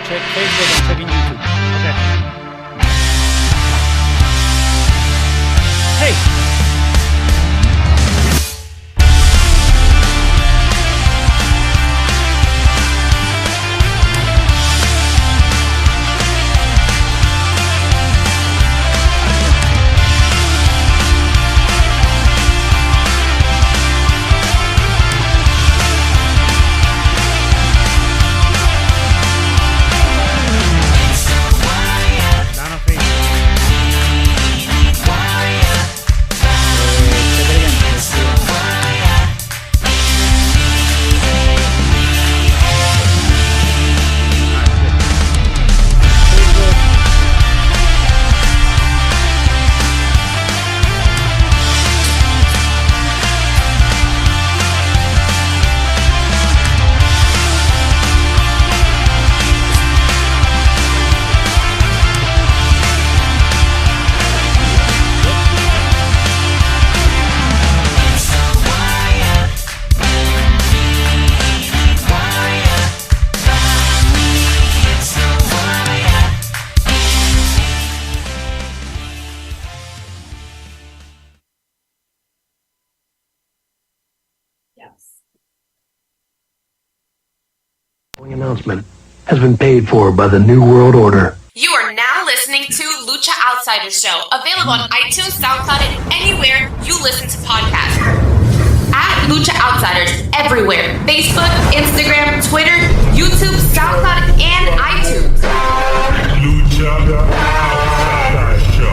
check Facebook. I'm checking YouTube. Okay. Hey. Announcement has been paid for by the New World Order. You are now listening to Lucha Outsiders Show, available on iTunes, SoundCloud, and anywhere you listen to podcasts. At Lucha Outsiders everywhere: Facebook, Instagram, Twitter, YouTube, SoundCloud, and iTunes. Lucha Outsiders Show.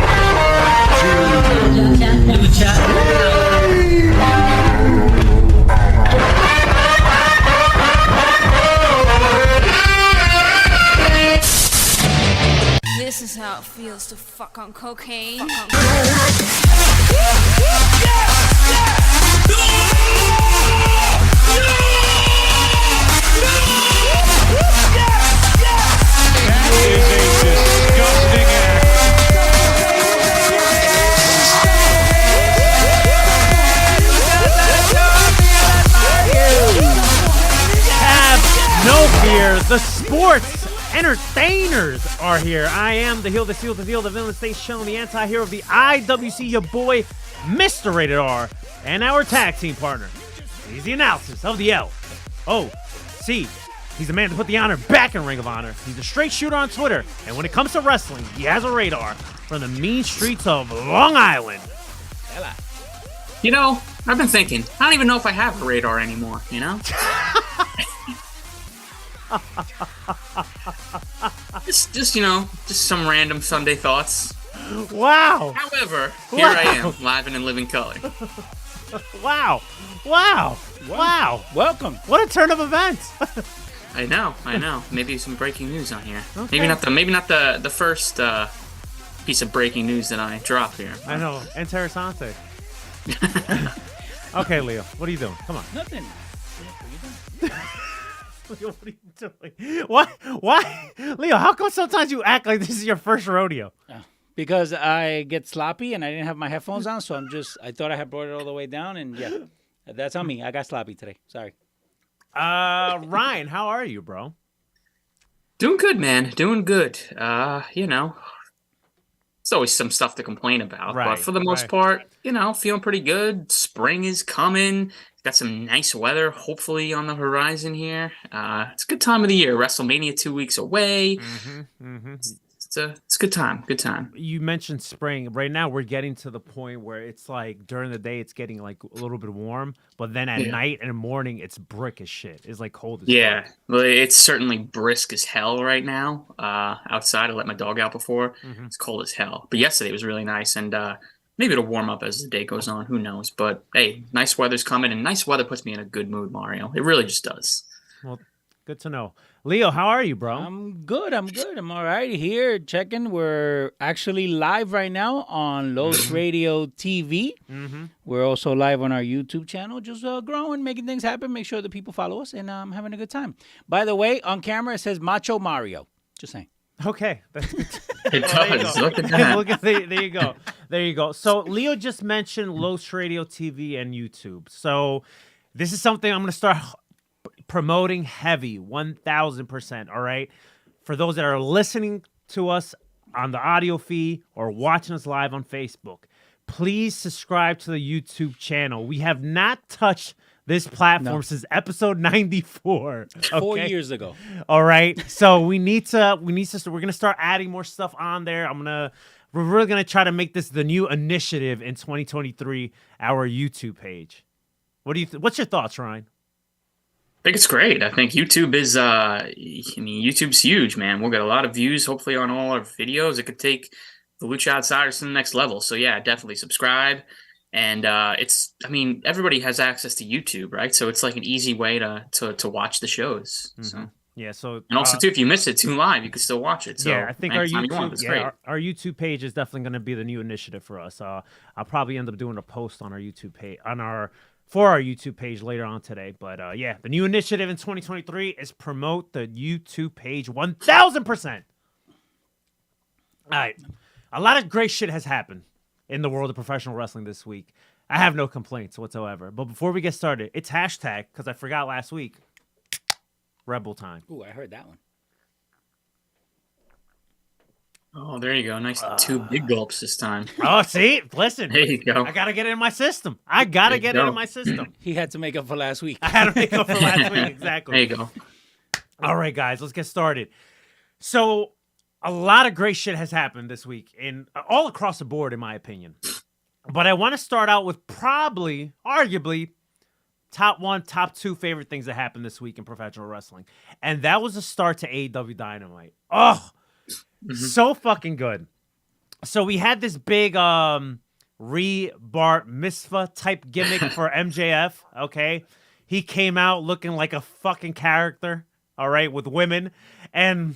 Lucha. This is how it feels to fuck on cocaine. That is a disgusting act. Have no fear. The sports entertainers are here. I am the heel, the seal, the deal, the villain, stay shown, the anti-hero of the IWC, your boy, Mr. Rated R, and our tag team partner. He's the analysis of the LOC. He's the man to put the honor back in Ring of Honor. He's a straight shooter on Twitter, and when it comes to wrestling, he has a radar from the mean streets of Long Island. You know, I've been thinking, I don't even know if I have a radar anymore, you know? just you know, just some random Sunday thoughts. Wow. However, here I am, live and in living color. Wow. Welcome. What a turn of events. I know. Maybe some breaking news on here. Okay. Maybe not the first piece of breaking news that I drop here. I know. Interessante. Okay, Leo, what are you doing? Come on. Nothing. Leo, what are you doing? Why? Leo, how come sometimes you act like this is your first rodeo? Because I get sloppy and I didn't have my headphones on, so I thought I had brought it all the way down, and yeah, that's on me. I got sloppy today. Sorry. Ryan, how are you, bro? Doing good, man. Doing good. You know, it's always some stuff to complain about, Right, but for the most part, you know, feeling pretty good. Spring is coming. Got some nice weather, hopefully, on the horizon here. It's a good time of the year. WrestleMania 2 weeks away. It's a good time. Good time. You mentioned spring. Right now, we're getting to the point where it's like during the day, it's getting like a little bit warm, but then at night and morning, it's brick as shit. It's like cold as fuck. Well, it's certainly brisk as hell right now. Outside, I let my dog out before. It's cold as hell. But yesterday was really nice, and maybe it'll warm up as the day goes on. Who knows? But hey, nice weather's coming, and nice weather puts me in a good mood, Mario. It really just does. Well, good to know. Leo, how are you, bro? I'm good. I'm all right here. Checking. We're actually live right now on Los Radio TV. We're also live on our YouTube channel. Just growing, making things happen. Make sure that people follow us, and having a good time. By the way, on camera, it says Macho Mario. Just saying. Okay. It does. Look at that. There you go. So Leo just mentioned Los Radio TV and YouTube. So this is something I'm going to start promoting heavy, 1,000%. All right. for those that are listening to us on the audio feed or watching us live on Facebook, please subscribe to the YouTube channel. We have not touched this platform since episode 94. Okay? 4 years ago. All right. So we're gonna start adding more stuff on there. We're really gonna try to make this the new initiative in 2023, our YouTube page. What's your thoughts, Ryan? I think it's great. I think YouTube is, YouTube's huge, man. We'll get a lot of views, hopefully, on all our videos. It could take the Lucha Outsiders to the next level. So, yeah, definitely subscribe. And everybody has access to YouTube, right? So it's like an easy way to watch the shows. Mm-hmm. So. Yeah. So and also too, if you miss it too live, you can still watch it. So yeah, I think our YouTube page is definitely going to be the new initiative for us. I'll probably end up doing a post on our YouTube page for our YouTube page later on today. But the new initiative in 2023 is promote the YouTube page 1,000%. All right, a lot of great shit has happened in the world of professional wrestling this week. I have no complaints whatsoever. But before we get started, it's hashtag, because I forgot last week, Rebel time. Ooh, I heard that one. Oh, there you go. Nice 2 big gulps this time. Oh, see? Listen. There you go. I got to get it in my system. He had to make up for last week. I had to make up for last week, exactly. There you go. All right, guys, let's get started. So, a lot of great shit has happened this week, all across the board, in my opinion. But I want to start out with arguably, top 1, top 2 favorite things that happened this week in professional wrestling. And that was the start to AEW Dynamite. Oh, so fucking good. So we had this big Bar Mitzvah type gimmick for MJF, okay? He came out looking like a fucking character, all right, with women. And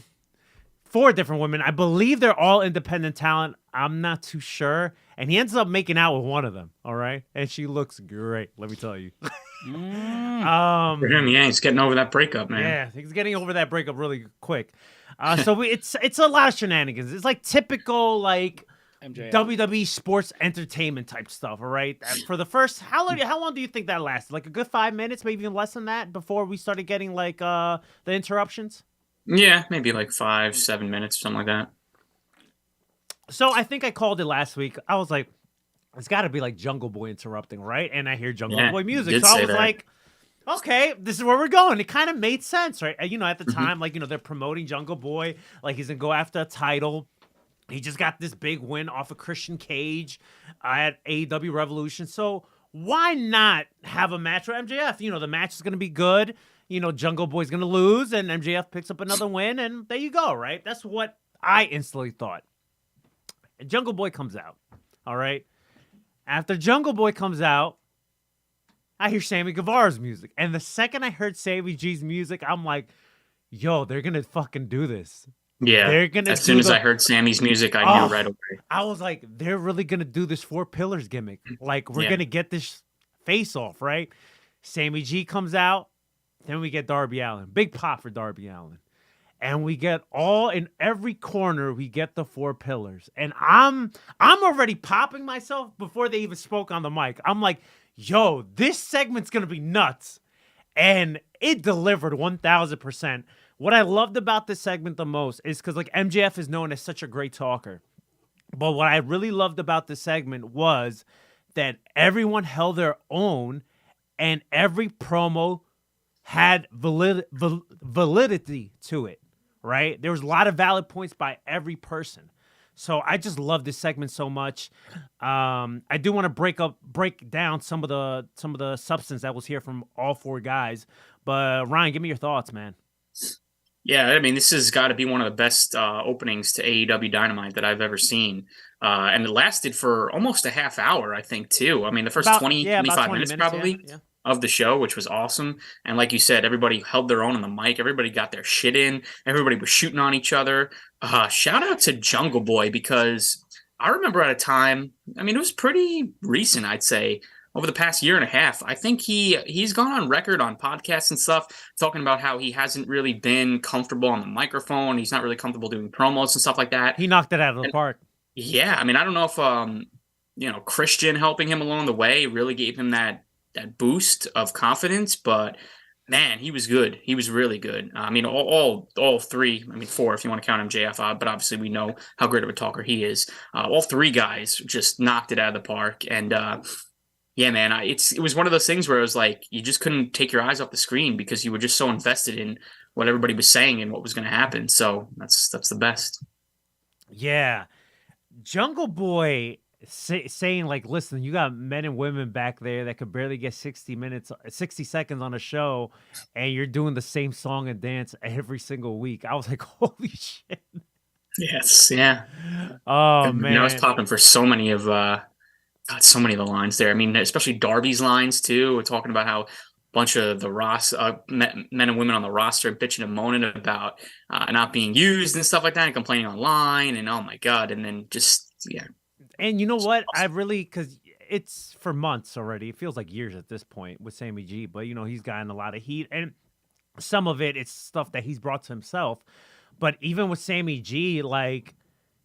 4 different women. I believe they're all independent talent. I'm not too sure. And he ends up making out with one of them, all right? And she looks great, let me tell you. For him, yeah, he's getting over that breakup, man. Yeah, he's getting over that breakup really quick. It's a lot of shenanigans. It's like typical like MJF. WWE sports entertainment type stuff, all right? For the first, how long do you think that lasted? Like a good 5 minutes, maybe even less than that, before we started getting like the interruptions? Yeah, maybe like 5-7 minutes, something like that. So I think I called it last week. I was like, it's got to be like Jungle Boy interrupting, right? And I hear Jungle Boy music. So I was like, okay, this is where we're going. It kind of made sense, right? At the time, they're promoting Jungle Boy. Like, he's going to go after a title. He just got this big win off of Christian Cage at AEW Revolution. So why not have a match with MJF? The match is going to be good. Jungle Boy's going to lose, and MJF picks up another win, and there you go, right? That's what I instantly thought. And Jungle Boy comes out, all right? After Jungle Boy comes out, I hear Sammy Guevara's music. And the second I heard Sammy G's music, I'm like, yo, they're going to fucking do this. Yeah. As soon as I heard Sammy's music, I knew right away. I was like, they're really going to do this 4 Pillars gimmick. Like, we're going to get this face off, right? Sammy G comes out. Then we get Darby Allin. Big pop for Darby Allin. And we get in every corner, we get the 4 Pillars. And I'm already popping myself before they even spoke on the mic. I'm like, yo, this segment's going to be nuts. And it delivered 1,000%. What I loved about this segment the most is because MJF is known as such a great talker. But what I really loved about this segment was that everyone held their own and every promo had validity to it, right? There was a lot of valid points by every person. So I just love this segment so much. I do want to break down some of the substance that was here from all 4 guys. But Ryan, give me your thoughts, man. Yeah, I mean, this has got to be one of the best openings to AEW Dynamite that I've ever seen. And it lasted for almost a half hour, I think, too. I mean, the first 25 minutes probably of the show, which was awesome. And like you said, everybody held their own on the mic. Everybody got their shit in. Everybody was shooting on each other. Shout out to Jungle Boy, because I remember at a time, I mean, it was pretty recent, I'd say, over the past year and a half. I think he's gone on record on podcasts and stuff talking about how he hasn't really been comfortable on the microphone. He's not really comfortable doing promos and stuff like that. He knocked it out of the park. Yeah, I mean, I don't know if Christian helping him along the way really gave him that boost of confidence, but Man, he was good. He was really good. I mean, all three. I mean, four if you want to count MJF, but obviously we know how great of a talker he is. All three guys just knocked it out of the park. And yeah, man, it was one of those things where it was like you just couldn't take your eyes off the screen because you were just so invested in what everybody was saying and what was going to happen. So that's the best. Yeah, Jungle Boy saying like, listen, you got men and women back there that could barely get 60 seconds on a show, and you're doing the same song and dance every single week. I was like, holy shit. Yes, yeah. Oh man, I was popping for so many of so many of the lines there. I mean, especially Darby's lines too. We're talking about how a bunch of the men and women on the roster bitching and moaning about not being used and stuff like that, and complaining online, and oh my god, and then just yeah. And you know what? I really, because it's for months already. It feels like years at this point with Sammy G. But, you know, he's gotten a lot of heat. And some of it's stuff that he's brought to himself. But even with Sammy G, like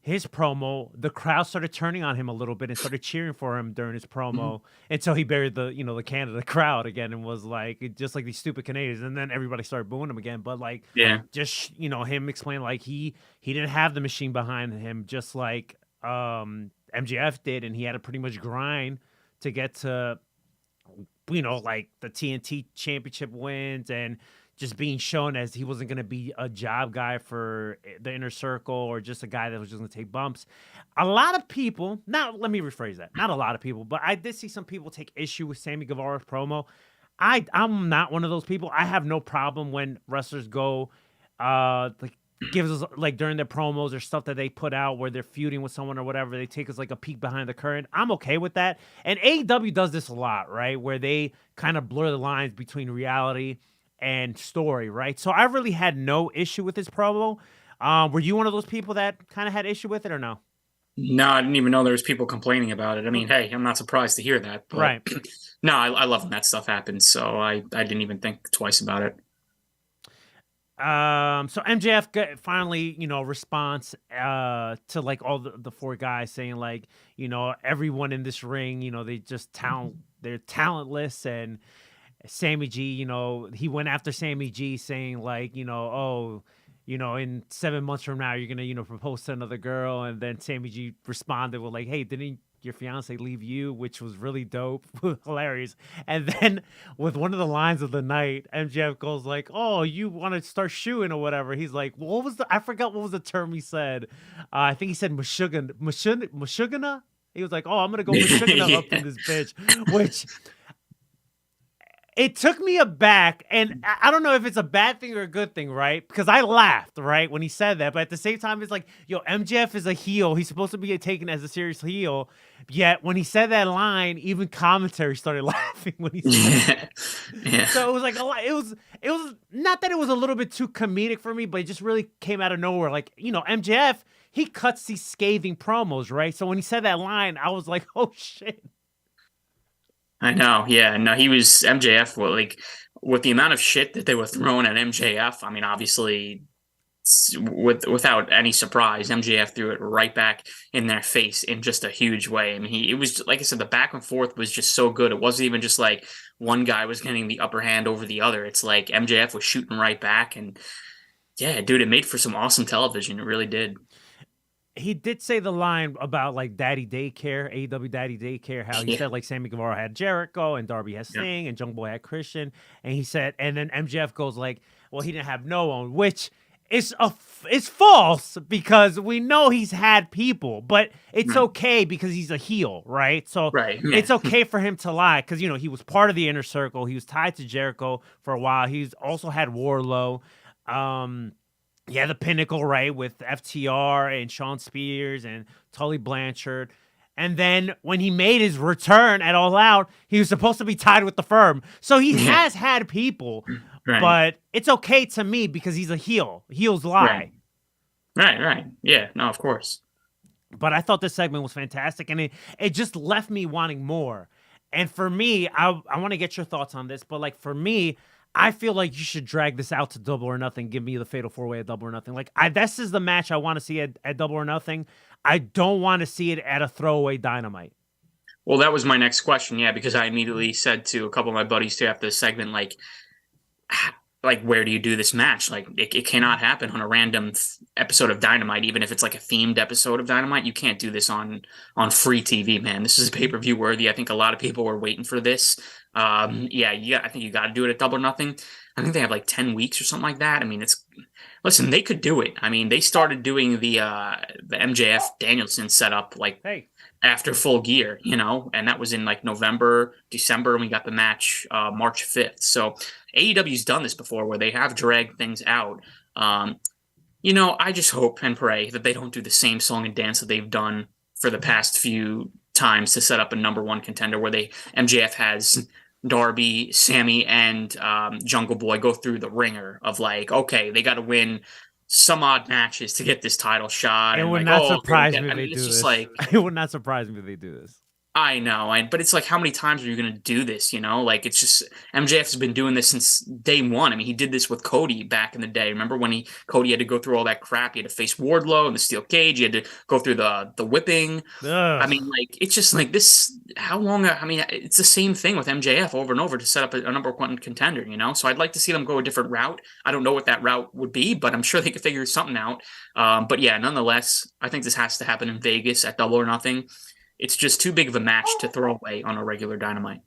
his promo, the crowd started turning on him a little bit and started cheering for him during his promo until he buried the Canada crowd again and was like, just like these stupid Canadians. And then everybody started booing him again. But like, just, him explaining like he didn't have the machine behind him, just like, MJF did, and he had to pretty much grind to get to, like the TNT championship wins and just being shown as he wasn't going to be a job guy for the inner circle or just a guy that was just going to take bumps. A lot of people, let me rephrase that. Not a lot of people, but I did see some people take issue with Sammy Guevara's promo. I'm not one of those people. I have no problem when wrestlers go, gives us like during their promos or stuff that they put out where they're feuding with someone or whatever, they take us like a peek behind the curtain. I'm okay with that. And AEW does this a lot, right? Where they kind of blur the lines between reality and story, right? So I really had no issue with this promo. Were you one of those people that kind of had issue with it or no? No, I didn't even know there was people complaining about it. I mean, hey, I'm not surprised to hear that. But right. No, I love when that stuff happens. So I didn't even think twice about it. So MJF finally, response to like all the four guys saying like, everyone in this ring, they just they're talentless. And Sammy G, he went after Sammy G saying like, in 7 months from now, you're going to, propose to another girl. And then Sammy G responded with like, hey, didn't your fiance leave you, which was really dope, hilarious. And then with one of the lines of the night, MJF goes like, "Oh, you want to start shooing or whatever?" He's like, "What was I forgot what was the term he said. I think he said mashugana. He was like, "Oh, I'm gonna go mashugana up in this bitch," which. It took me aback, and I don't know if it's a bad thing or a good thing, right? Because I laughed, right, when he said that. But at the same time, it's like, yo, MJF is a heel. He's supposed to be taken as a serious heel. Yet when he said that line, even commentary started laughing when he said that. So it was like a lot. It was not that it was a little bit too comedic for me, but it just really came out of nowhere. Like, MJF, he cuts these scathing promos, right? So when he said that line, I was like, oh, shit. I know, yeah. No, he was MJF. Well, like with the amount of shit that they were throwing at MJF. I mean, obviously, without any surprise, MJF threw it right back in their face in just a huge way. I mean, it was like I said, the back and forth was just so good. It wasn't even just like one guy was getting the upper hand over the other. It's like MJF was shooting right back, and yeah, dude, it made for some awesome television. It really did. He did say the line about like Daddy Daycare, AEW Daddy Daycare, how he said like Sammy Guevara had Jericho and Darby has Sting and Jungle Boy had Christian. And he said, and then MJF goes like, well, he didn't have no one, which is false because we know he's had people, but it's okay because he's a heel, right? So it's okay for him to lie because, he was part of the inner circle. He was tied to Jericho for a while. He's also had Warlow. Yeah, the Pinnacle, right, with FTR and Shawn Spears and Tully Blanchard. And then when he made his return at All Out, he was supposed to be tied with the Firm. So he has had people, but it's okay to me because he's a heel. Heels lie. Right. Yeah, no, of course. But I thought this segment was fantastic, and it just left me wanting more. And for me, I want to get your thoughts on this, but like for me, I feel like you should drag this out to Double or Nothing. Give me the Fatal 4-Way at Double or Nothing. Like, this is the match I want to see at Double or Nothing. I don't want to see it at a throwaway Dynamite. Well, that was my next question, yeah, because I immediately said to a couple of my buddies too after the segment, like, like, where do you do this match? Like, it cannot happen on a random episode of Dynamite, even if it's like a themed episode of Dynamite. You can't do this on free TV, man. This is pay-per-view worthy. I think a lot of people were waiting for this. I think you got to do it at Double or Nothing. I think they have like 10 weeks or something like that. I mean, listen, they could do it. I mean, they started doing the MJF Danielson setup like after Full Gear, and that was in like November, December, and we got the match March 5th. So AEW's done this before where they have dragged things out. I just hope and pray that they don't do the same song and dance that they've done for the past few times to set up a number one contender where MJF has Darby, Sammy, and Jungle Boy go through the ringer of like, okay, they got to win some odd matches to get this title shot. It would not surprise me if they do this. It would not surprise me if they do this. I know, but it's like, how many times are you going to do this, Like, it's just, MJF has been doing this since day one. I mean, he did this with Cody back in the day. Remember when Cody had to go through all that crap? He had to face Wardlow in the steel cage. He had to go through the whipping. Ugh. I mean, like, it's just like this, how long, it's the same thing with MJF over and over to set up a number one contender, So I'd like to see them go a different route. I don't know what that route would be, but I'm sure they could figure something out. But yeah, nonetheless, I think this has to happen in Vegas at Double or Nothing. It's just too big of a match to throw away on a regular Dynamite.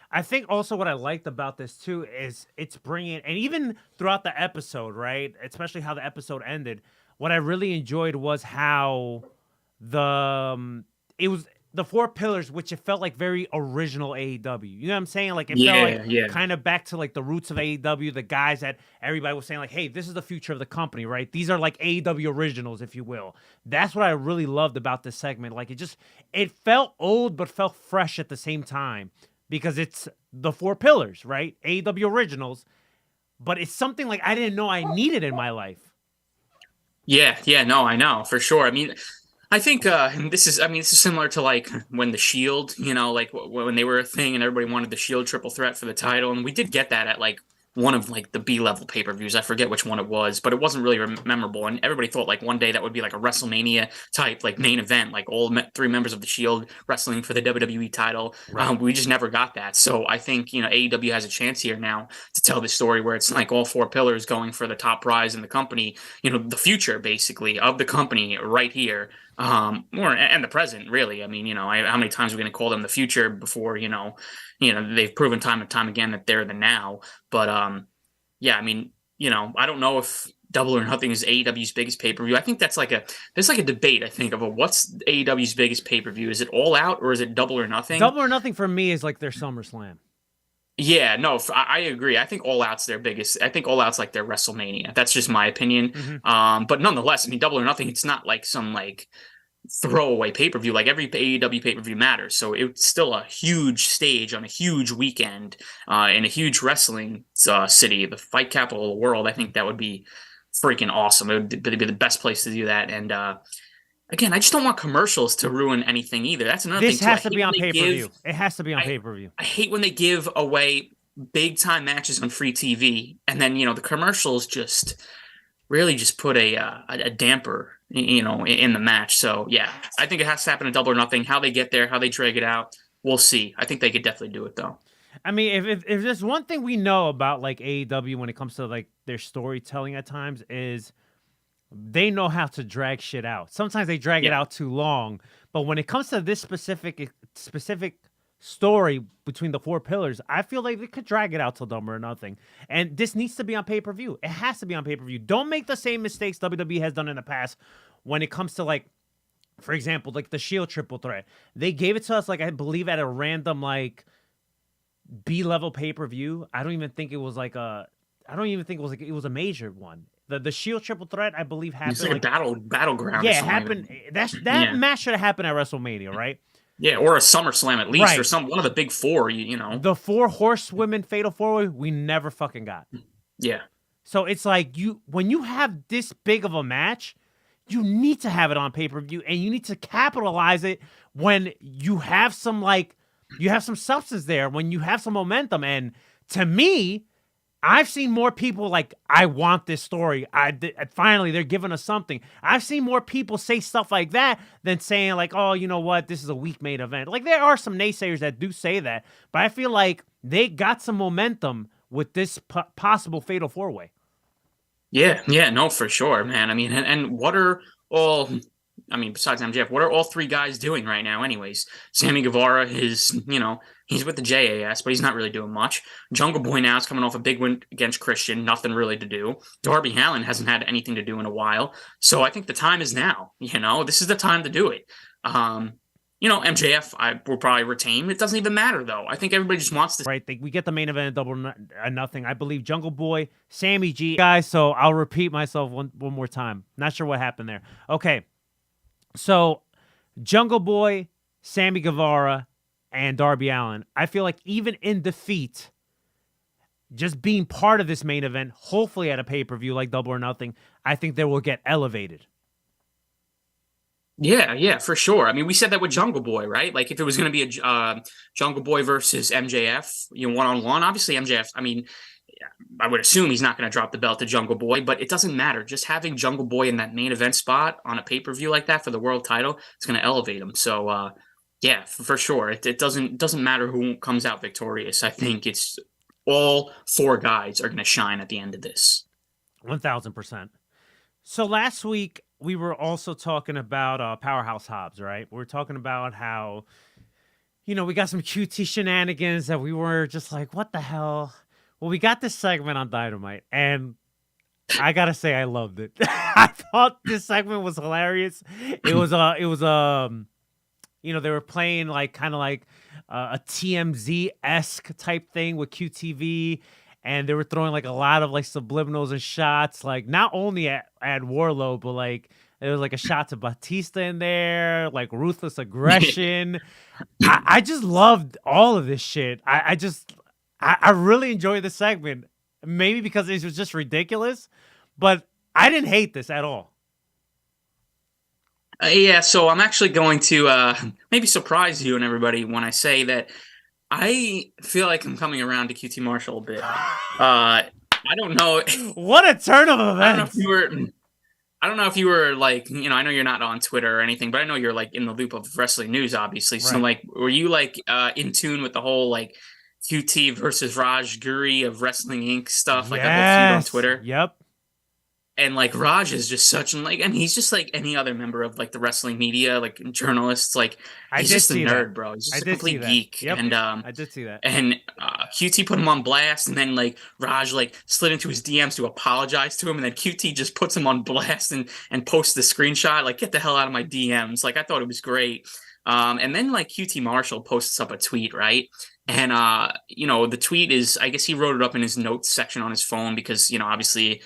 I think also what I liked about this too is it's bringing, and even throughout the episode, right? Especially how the episode ended. What I really enjoyed was how it was the four pillars, which it felt like very original AEW. You know what I'm saying? Like it felt like kind of back to like the roots of AEW, the guys that everybody was saying like, hey, this is the future of the company, right? These are like AEW originals, if you will. That's what I really loved about this segment. Like it felt old, but felt fresh at the same time because it's the four pillars, right? AEW originals, but it's something like I didn't know I needed in my life. Yeah, no, I know for sure. I mean, I think this is similar to like when the Shield, like when they were a thing and everybody wanted the Shield triple threat for the title. And we did get that at like one of like the B-level pay-per-views. I forget which one it was, but it wasn't really memorable. And everybody thought like one day that would be like a WrestleMania type like main event, like all three members of the Shield wrestling for the WWE title. Right. We just never got that. So I think, AEW has a chance here now to tell this story where it's like all four pillars going for the top prize in the company, the future basically of the company right here. And the present, really. I mean, how many times are we going to call them the future before, they've proven time and time again that they're the now. But, I mean, I don't know if Double or Nothing is AEW's biggest pay-per-view. I think there's like a debate, I think, of what's AEW's biggest pay-per-view. Is it All Out or is it Double or Nothing? Double or Nothing for me is like their SummerSlam. Yeah, no, I agree. I think All Out's their biggest. I think All Out's like their WrestleMania. That's just my opinion. Mm-hmm. But nonetheless, I mean, Double or Nothing, it's not like some like throwaway pay-per-view. Like every AEW pay-per-view matters. So it's still a huge stage on a huge weekend in a huge wrestling city, the fight capital of the world. I think that would be freaking awesome. It would be the best place to do that. And again, I just don't want commercials to ruin anything either. That's another thing. This has to be on pay-per-view. It has to be on pay-per-view. I hate when they give away big time matches on free TV, and then the commercials just really just put a damper, in the match. So yeah, I think it has to happen at Double or Nothing. How they get there, how they drag it out, we'll see. I think they could definitely do it though. I mean, if there's one thing we know about like AEW when it comes to like their storytelling at times is they know how to drag shit out. Sometimes they drag it out too long, but when it comes to this specific story between the four pillars, I feel like they could drag it out till Double or Nothing. And this needs to be on pay-per-view. It has to be on pay-per-view. Don't make the same mistakes WWE has done in the past when it comes to like, for example, like the Shield triple threat. They gave it to us like I believe at a random like B-level pay-per-view. I don't even think it was it was a major one. The Shield triple threat, I believe, happened. It's like a battleground. Yeah, it happened. That match should have happened at WrestleMania, right? Yeah, or a SummerSlam at least, or one of the big four. The four horsewomen fatal four-way we never fucking got. Yeah. So it's like when you have this big of a match, you need to have it on pay-per-view, and you need to capitalize it when you have some substance there, when you have some momentum. And to me, I've seen more people like, I want this story. Finally, they're giving us something. I've seen more people say stuff like that than saying like, oh, you know what? This is a weak made event. Like there are some naysayers that do say that, but I feel like they got some momentum with this possible fatal 4-way. Yeah, no, for sure, man. I mean, and what are all? I mean, besides MJF, what are all three guys doing right now? Anyways, Sammy Guevara is, he's with the JAS, but he's not really doing much. Jungle Boy now is coming off a big win against Christian, nothing really to do. Darby Allin hasn't had anything to do in a while, so I think the time is now. This is the time to do it. MJF will probably retain. It doesn't even matter, though. I think everybody just wants to. Right, we get the main event at Double or Nothing. I believe Jungle Boy, Sammy G. Guys, so I'll repeat myself one more time. Not sure what happened there. Okay, so Jungle Boy, Sammy Guevara, and Darby Allin. I feel like even in defeat, just being part of this main event, hopefully at a pay-per-view like Double or Nothing, I think they will get elevated. Yeah, for sure. I mean, we said that with Jungle Boy, right? Like, if it was going to be a Jungle Boy versus MJF, one-on-one, obviously MJF, I mean, I would assume he's not going to drop the belt to Jungle Boy, but it doesn't matter. Just having Jungle Boy in that main event spot on a pay-per-view like that for the world title, it's going to elevate him. So, yeah, for sure. It doesn't matter who comes out victorious. I think it's all four guys are going to shine at the end of this. 1,000%. So last week, we were also talking about Powerhouse Hobbs, right? We were talking about how, we got some QT shenanigans that we were just like, what the hell? Well, we got this segment on Dynamite, and I gotta say, I loved it. I thought this segment was hilarious. They were playing kind of a TMZ-esque type thing with QTV. And they were throwing a lot of subliminals and shots, not only at Warlow, but there was a shot to Batista in there, ruthless aggression. I just loved all of this shit. I really enjoyed the segment, maybe because it was just ridiculous, but I didn't hate this at all. Yeah, so I'm actually going to maybe surprise you and everybody when I say that I feel like I'm coming around to QT Marshall a bit. I don't know. What a turn of events! I don't know if you were I know you're not on Twitter or anything, but I know you're in the loop of wrestling news, obviously. Right. So were you in tune with the whole QT versus Raj Guri of Wrestling Inc. stuff? Yes. That whole feud on Twitter. Yep. And and he's just like any other member of the wrestling media, journalists. He's just a nerd, bro. He's just a complete geek. Yep. And I did see that. And QT put him on blast, and then Raj slid into his DMs to apologize to him, and then QT just puts him on blast and posts the screenshot, get the hell out of my DMs. I thought it was great. And then QT Marshall posts up a tweet, right? And the tweet is, I guess he wrote it up in his notes section on his phone because obviously.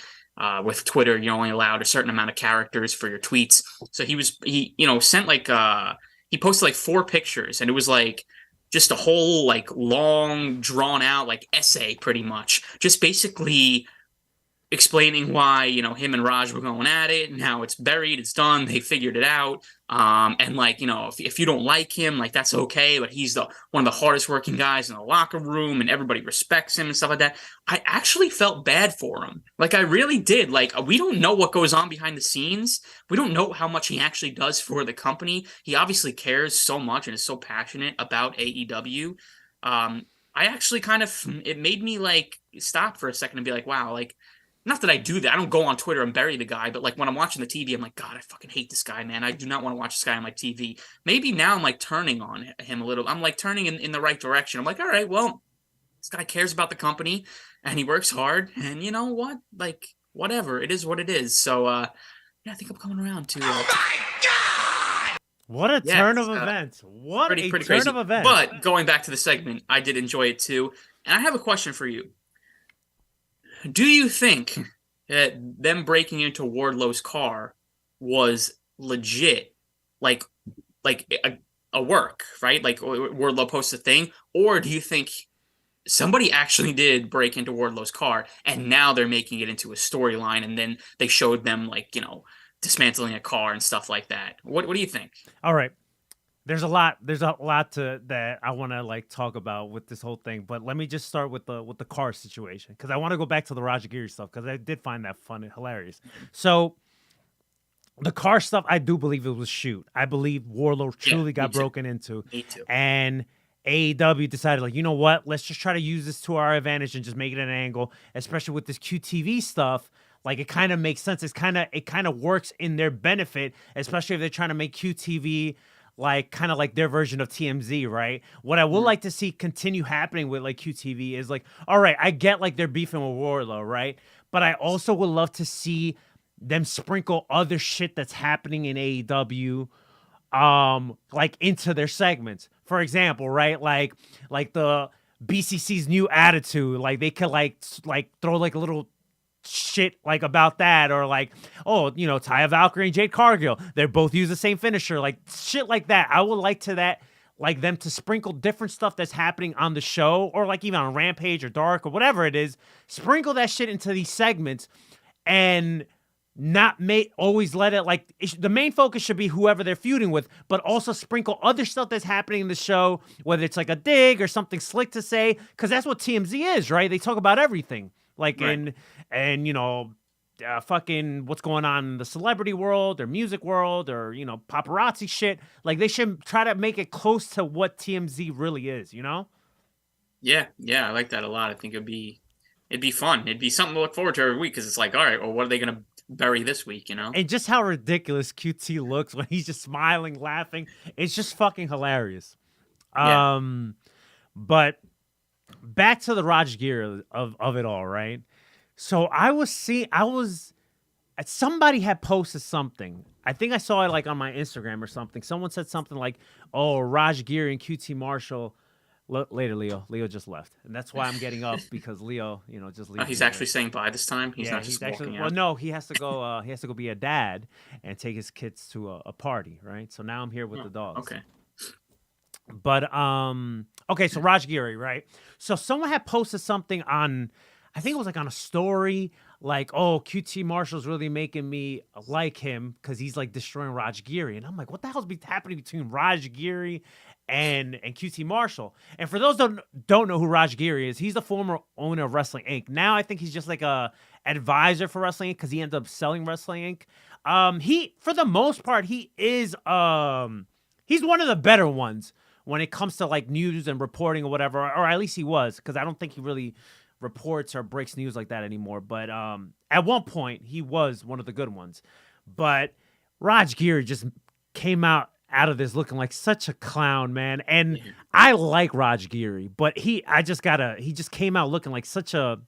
With Twitter, you're only allowed a certain amount of characters for your tweets. So he sent he posted 4 pictures, and it was just a whole long drawn out essay, pretty much, just basically explaining why him and Raj were going at it, and how it's buried, it's done, they figured it out. And if you don't like him, that's okay, but he's one of the hardest working guys in the locker room, and everybody respects him and stuff like that. I actually felt bad for him. I really did. We don't know what goes on behind the scenes. We don't know how much he actually does for the company. He obviously cares so much and is so passionate about AEW. I actually it made me stop for a second and be wow, not that I do that. I don't go on Twitter and bury the guy, but when I'm watching the TV, I'm God, I fucking hate this guy, man. I do not want to watch this guy on TV. Maybe now I'm turning on him a little. I'm turning in the right direction. I'm all right, well, this guy cares about the company and he works hard, and you know what? Whatever. It is what it is. So yeah, I think I'm coming around to oh my God! What a turn of events. What pretty a turn crazy. of events. But going back to the segment, I did enjoy it too. And I have a question for you. Do you think that them breaking into Wardlow's car was legit, a work, right? Wardlow posts a thing, or do you think somebody actually did break into Wardlow's car, and now they're making it into a storyline, and then they showed them dismantling a car and stuff like that? What do you think? All right. There's a lot that I want to talk about with this whole thing, but let me just start with the car situation, because I want to go back to the Rajagiri stuff, because I did find that fun and hilarious. So the car stuff, I do believe it was shoot. I believe Warlow truly got broken into. Me too. And AEW decided, like, you know what? Let's just try to use this to our advantage and just make it an angle, especially with this QTV stuff. Like, it kind of makes sense. It kind of works in their benefit, especially if they're trying to make QTV like kind of like their version of TMZ, right? What I would like to see continue happening with like QTV is like, all right, I get like they're beefing with Wardlow, right? But I also would love to see them sprinkle other shit that's happening in AEW, like into their segments. For example, right? Like the BCC's new attitude, like they could like throw like a little shit like about that, or like, oh, you know, Taya Valkyrie and Jade Cargill, they're both use the same finisher, like shit like that. I would like them to sprinkle different stuff that's happening on the show, or like even on Rampage or Dark or whatever it is, sprinkle that shit into these segments, and not always let it like the main focus should be whoever they're feuding with, but also sprinkle other stuff that's happening in the show, whether it's like a dig or something slick to say, because that's what TMZ is, right? They talk about everything, like right. And you know, fucking what's going on in the celebrity world or music world, or, you know, paparazzi shit. Like, they should try to make it close to what TMZ really is, you know? Yeah, I like that a lot. I think it'd be fun. It'd be something to look forward to every week, because it's like, all right, well, what are they gonna bury this week, you know? And just how ridiculous QT looks when he's just smiling, laughing. It's just fucking hilarious. Yeah. But back to the Raj Gear of it all, right? So somebody had posted something. I think I saw it like on my Instagram or something. Someone said something like, oh, Raj Gear and QT Marshall. Later, Leo just left. And that's why I'm getting up, because Leo, you know, just leaves. He's actually saying bye this time? He's not just walking out? Well, no, he has to go be a dad and take his kids to a party, right? So now I'm here with the dogs. Okay. But, okay, so Raj Giri, right? So someone had posted something on, I think it was like on a story, like, oh, QT Marshall's really making me like him because he's like destroying Raj Giri. And I'm like, what the hell's happening between Raj Giri and QT Marshall? And for those that don't know who Raj Giri is, he's the former owner of Wrestling Inc. Now I think he's just like a advisor for Wrestling Inc. because he ended up selling Wrestling Inc. He, for the most part, he is he's one of the better ones when it comes to like news and reporting or whatever, or at least he was, because I don't think he really reports or breaks news like that anymore. But at one point, he was one of the good ones. But Raj Giri just came out of this looking like such a clown, man. And I like Raj Giri, but he just came out looking like such a,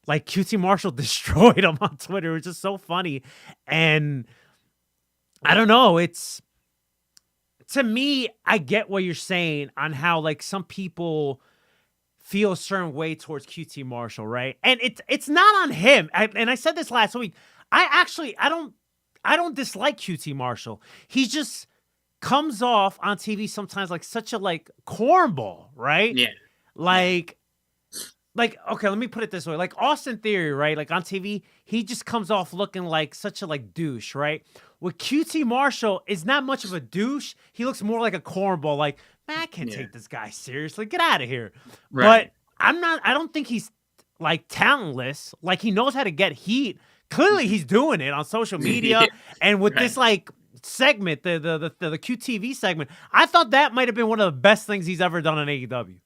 like QT Marshall destroyed him on Twitter. It was just so funny. And I don't know, to me, I get what you're saying on how like some people feel a certain way towards QT Marshall, right? And it's not on him. And I said this last week. I don't dislike QT Marshall. He just comes off on TV sometimes like such a like cornball, right? Yeah. Like, okay, let me put it this way. Like Austin Theory, right? Like on TV, he just comes off looking like such a like douche, right? With QT Marshall, is not much of a douche. He looks more like a cornball. Like, man, I can't take this guy seriously. Get out of here. Right. But I don't think he's like talentless. Like, he knows how to get heat. Clearly he's doing it on social media. And with this like segment, the QTV segment, I thought that might have been one of the best things he's ever done on AEW.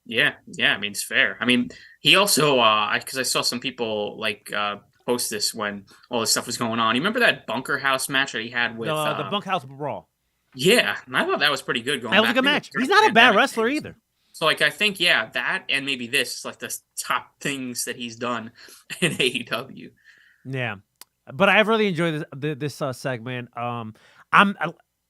Yeah, I mean, it's fair. I mean, he also, because I saw some people like post this when all this stuff was going on. You remember that Bunker House match that he had with the Bunkhouse Brawl? Yeah, and I thought that was pretty good. That was a good match. He's not a bad wrestler either. So, like, I think, that and maybe this is like the top things that he's done in AEW. Yeah, but I really enjoyed this segment. I'm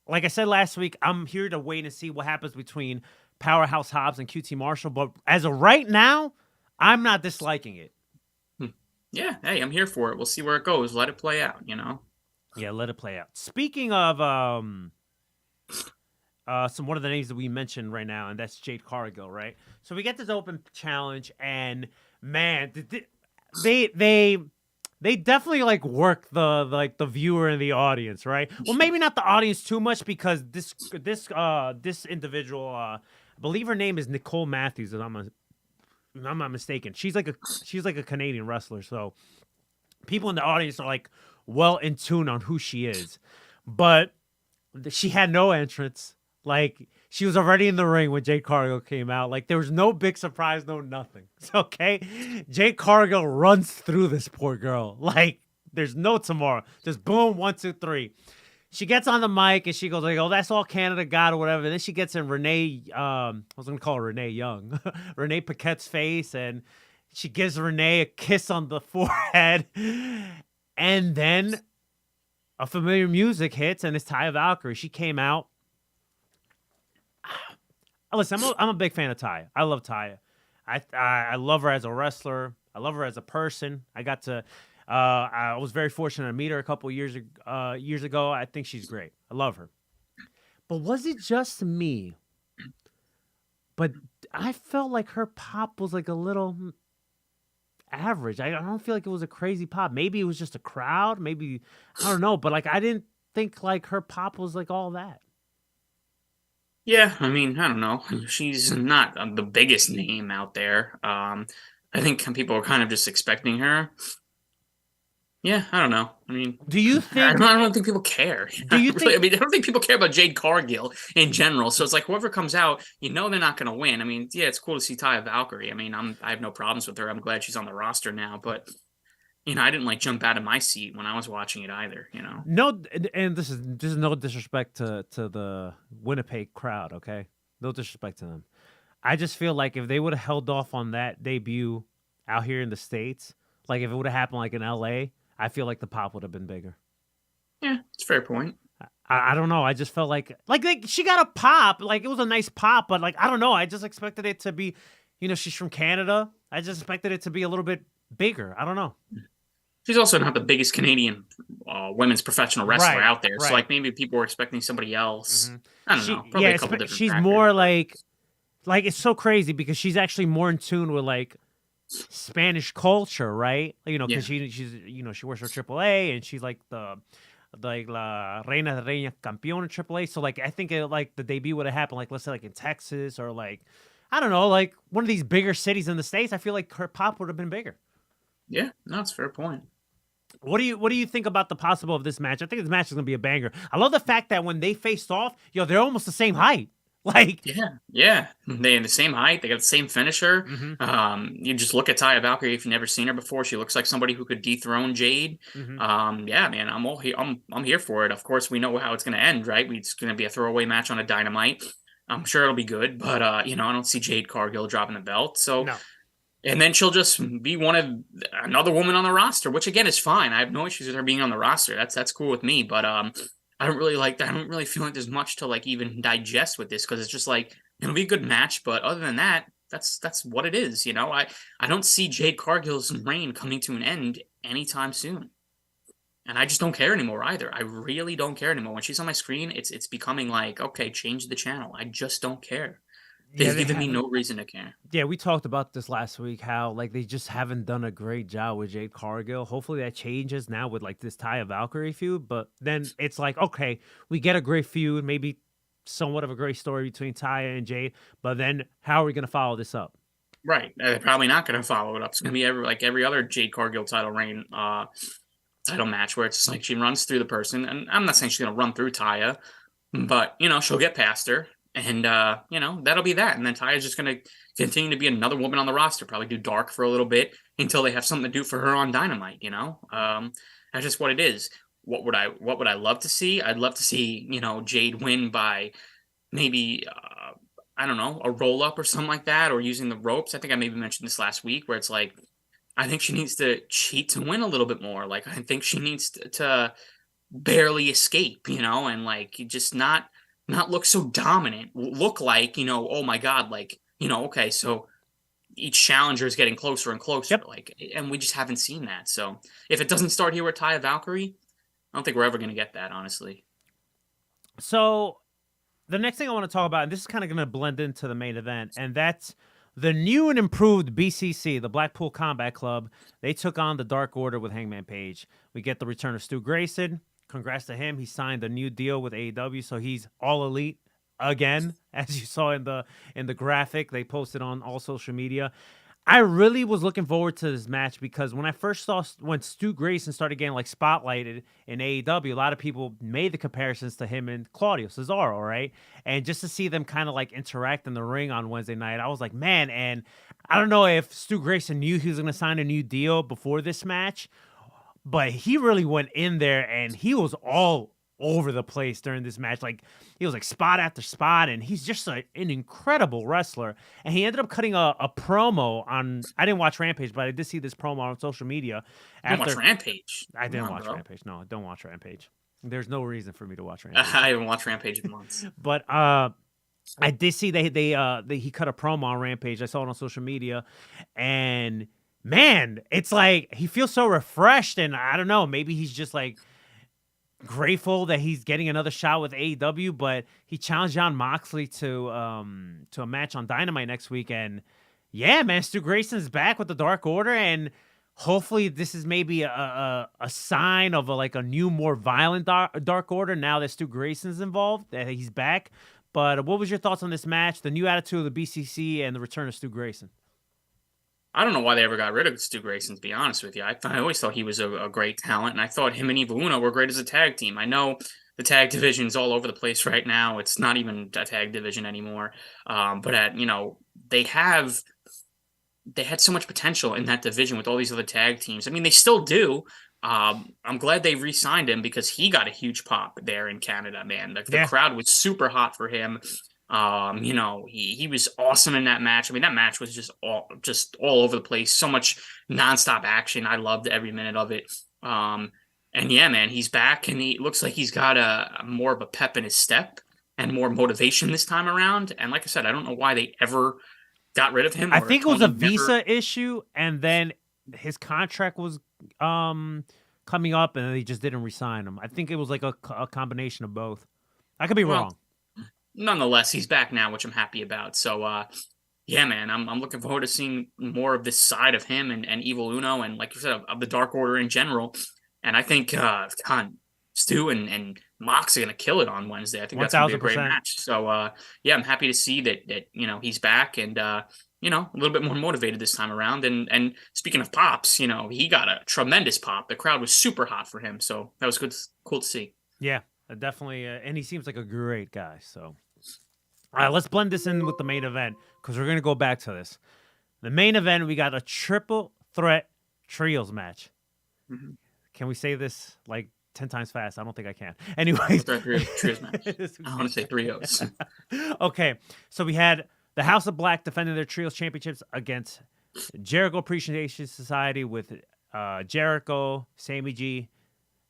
like I said last week, I'm here to wait and see what happens between Powerhouse Hobbs and QT Marshall. But as of right now, I'm not disliking it. Yeah, hey, I'm here for it. We'll see where it goes. Let it play out, you know? Yeah, let it play out. Speaking of one of the names that we mentioned right now, and that's Jade Cargill, right? So we get this open challenge, and man, they definitely like work the viewer and the audience, right? Well, maybe not the audience too much, because this individual, I believe her name is Nicole Matthews, and I'm not mistaken. She's like a Canadian wrestler, so people in the audience are like well in tune on who she is. But she had no entrance. Like, She was already in the ring when Jade Cargill came out. Like, there was no big surprise, no nothing. Okay? Jade Cargill runs through this poor girl. Like, there's no tomorrow. Just boom, 1, 2, 3. She gets on the mic and she goes like, "Oh, that's all Canada got," or whatever. Then she gets in Renee, I was gonna call her Renee Young, Renee Paquette's face, and she gives Renee a kiss on the forehead, and then a familiar music hits, and it's Taya Valkyrie. She came out. Listen, I'm a big fan of Taya. I love Taya. I love her as a wrestler. I love her as a person. I was very fortunate to meet her a couple years ago. I think she's great. I love her. But was it just me? But I felt like her pop was like a little average. I don't feel like it was a crazy pop. Maybe it was just a crowd. Maybe, I don't know. But like, I didn't think like her pop was like all that. Yeah, I mean, I don't know. She's not the biggest name out there. I think people are kind of just expecting her. Yeah, I don't know. I mean, do you think? I don't think people care. Do you think? I mean, I don't think people care about Jade Cargill in general. So it's like whoever comes out, they're not going to win. I mean, yeah, it's cool to see Taya Valkyrie. I mean, I have no problems with her. I'm glad she's on the roster now. But I didn't like jump out of my seat when I was watching it either. No, and this is no disrespect to the Winnipeg crowd. Okay, no disrespect to them. I just feel like if they would have held off on that debut out here in the States, like if it would have happened like in LA. I feel like the pop would have been bigger. Yeah, it's a fair point. I don't know. I just felt like she got a pop. Like, it was a nice pop, but like, I don't know. I just expected it to be, she's from Canada. I just expected it to be a little bit bigger. I don't know. She's also not the biggest Canadian women's professional wrestler out there. Right. So like maybe people were expecting somebody else. Mm-hmm. I don't know. Probably a couple different she's factors. more like it's so crazy because she's actually more in tune with like Spanish culture, right? Because she's she works for AAA and she's like la reina de reina campeón in AAA. So like I think like the debut would have happened like let's say like in Texas or like I don't know like one of these bigger cities in the States. I feel like her pop would have been bigger. Yeah, no, that's a fair point. What do you think about the possible of this match? I think this match is gonna be a banger. I love the fact that when they faced off, they're almost the same height. Like yeah, they in the same height. They got the same finisher. Mm-hmm. You just look at Taya Valkyrie if you've never seen her before. She looks like somebody who could dethrone Jade. Mm-hmm. Yeah, man, I'm here for it. Of course, we know how it's going to end, right? It's going to be a throwaway match on a Dynamite. I'm sure it'll be good, but I don't see Jade Cargill dropping the belt. So, no. And then she'll just be another woman on the roster, which again is fine. I have no issues with her being on the roster. That's cool with me, but I don't really feel like there's much to like even digest with this because it's just like it'll be a good match, but other than that, that's what it is. I don't see Jade Cargill's reign coming to an end anytime soon, and I just don't care anymore either. I really don't care anymore. When she's on my screen, it's becoming like okay, change the channel. I just don't care. They've given me no reason to care. Yeah, we talked about this last week, how like they just haven't done a great job with Jade Cargill. Hopefully that changes now with like this Taya Valkyrie feud. But then it's like, okay, we get a great feud, maybe somewhat of a great story between Taya and Jade. But then how are we going to follow this up? Right. They're probably not going to follow it up. It's going to be every other Jade Cargill title reign title match where it's just like she runs through the person. And I'm not saying she's going to run through Taya, but, she'll get past her. And, that'll be that. And then Taya's just going to continue to be another woman on the roster, probably do dark for a little bit until they have something to do for her on Dynamite, That's just what it is. What would I love to see? I'd love to see, Jade win by maybe, I don't know, a roll up or something like that, or using the ropes. I think I maybe mentioned this last week where it's like, I think she needs to cheat to win a little bit more. Like, I think she needs to barely escape, and like just not look so dominant, look like, oh my God, like, okay, so each challenger is getting closer and closer, like, and we just haven't seen that. So if it doesn't start here with Taya Valkyrie, I don't think we're ever going to get that, honestly. So the next thing I want to talk about, and this is kind of going to blend into the main event, and that's the new and improved BCC, the Blackpool Combat Club. They took on the Dark Order with Hangman Page. We get the return of Stu Grayson. Congrats to him. He signed a new deal with AEW, so he's all elite again, as you saw in the graphic they posted on all social media. I really was looking forward to this match because when I first saw when Stu Grayson started getting like spotlighted in AEW, a lot of people made the comparisons to him and Claudio Cesaro, right? And just to see them kind of like interact in the ring on Wednesday night, I was like, man. And I don't know if Stu Grayson knew he was going to sign a new deal before this match, but he really went in there and he was all over the place during this match. Like he was like spot after spot, and he's just an incredible wrestler. And he ended up cutting a promo on. I didn't watch Rampage, but I did see this promo on social media. You didn't watch Rampage? I didn't watch Rampage. No, I don't watch Rampage. There's no reason for me to watch Rampage. I haven't watched Rampage in months. But I did see he cut a promo on Rampage. I saw it on social media, and man, it's like he feels so refreshed. And I don't know, maybe he's just like grateful that he's getting another shot with AEW, but he challenged Jon Moxley to a match on Dynamite next week, and yeah, man, Stu Grayson's back with the Dark Order, and hopefully this is maybe a sign of a new, more violent Dark Order now that Stu Grayson's involved, that he's back. But what was your thoughts on this match, the new attitude of the BCC, and the return of Stu Grayson? I don't know why they ever got rid of Stu Grayson, to be honest with you. I always thought he was a great talent, and I thought him and Evil Uno were great as a tag team. I know the tag division's all over the place right now. It's not even a tag division anymore. But they had so much potential in that division with all these other tag teams. I mean, they still do. I'm glad they re-signed him because he got a huge pop there in Canada, man. The crowd was super hot for him. He was awesome in that match. I mean, that match was just all over the place. So much nonstop action. I loved every minute of it. And yeah, man, he's back, and he looks like he's got a more of a pep in his step and more motivation this time around. And like I said, I don't know why they ever got rid of him. I think it was a visa issue, and then his contract was coming up, and they just didn't re-sign him. I think it was like a combination of both. I could be wrong. Nonetheless, he's back now, which I'm happy about. So, yeah, man, I'm looking forward to seeing more of this side of him and Evil Uno, and like you said, of the Dark Order in general. And I think Stu and Mox are going to kill it on Wednesday. I think that's going to be a great match. So, yeah, I'm happy to see that he's back and a little bit more motivated this time around. And speaking of pops, he got a tremendous pop. The crowd was super hot for him, so that was cool to see. Yeah, definitely, and he seems like a great guy. So. All right, let's blend this in with the main event because we're going to go back to this. The main event, we got a triple threat trios match. Mm-hmm. Can we say this like 10 times fast? I don't think I can. Anyway. Trios match. I want to say 3-0s. Okay, so we had the House of Black defending their trios championships against Jericho Appreciation Society with Jericho, Sammy G,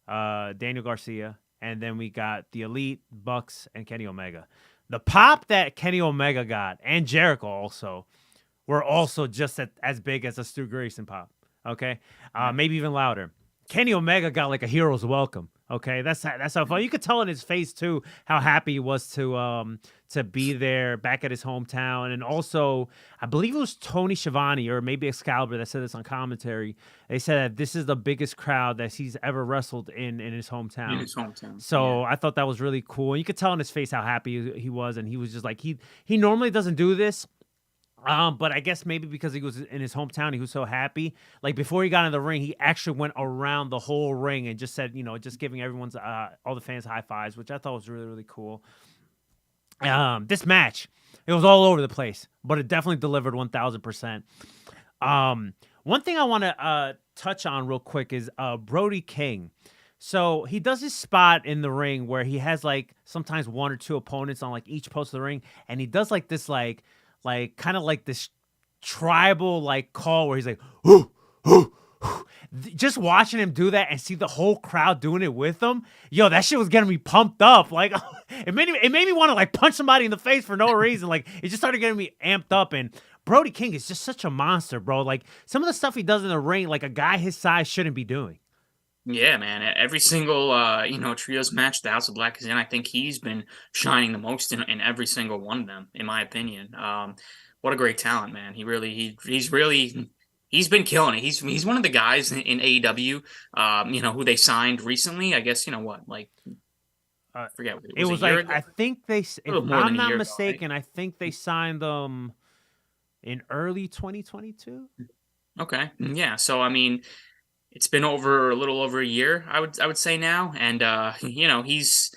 Daniel Garcia, and then we got the Elite, Bucks, and Kenny Omega. The pop that Kenny Omega got, and Jericho also, were also just as big as a Stu Grayson pop, okay? Maybe even louder. Kenny Omega got like a hero's welcome, okay? That's how fun. You could tell in his face, too, how happy he was to be there back at his hometown. And also, I believe it was Tony Schiavone or maybe Excalibur that said this on commentary. They said that this is the biggest crowd that he's ever wrestled in his hometown. In his hometown. So I thought that was really cool. And you could tell in his face how happy he was. And he was just like, he normally doesn't do this. But I guess maybe because he was in his hometown, he was so happy. Like before he got in the ring, he actually went around the whole ring and just said, just giving everyone's all the fans high fives, which I thought was really, really cool. This match, it was all over the place, but it definitely delivered 1,000%. One thing I want to touch on real quick is Brody King. So he does his spot in the ring where he has like sometimes one or two opponents on like each post of the ring, and he does like this like kind of like this tribal like call where he's like, "Hoo, hoo, hoo." Just watching him do that and see the whole crowd doing it with him, yo, that shit was getting me pumped up. Like it made me want to like punch somebody in the face for no reason. Like it just started getting me amped up. And Brody King is just such a monster, bro. Like some of the stuff he does in the ring, like a guy his size shouldn't be doing. Yeah, man. Every single trios match the House of Black is in, I think he's been shining the most in every single one of them, in my opinion. What a great talent, man. He's been killing it. He's one of the guys in AEW, who they signed recently. I guess I forget. It was like ago? I think they, if I'm not mistaken, right? I think they signed in early 2022. Okay. Yeah. So I mean, it's been a little over a year, I would say now, and he's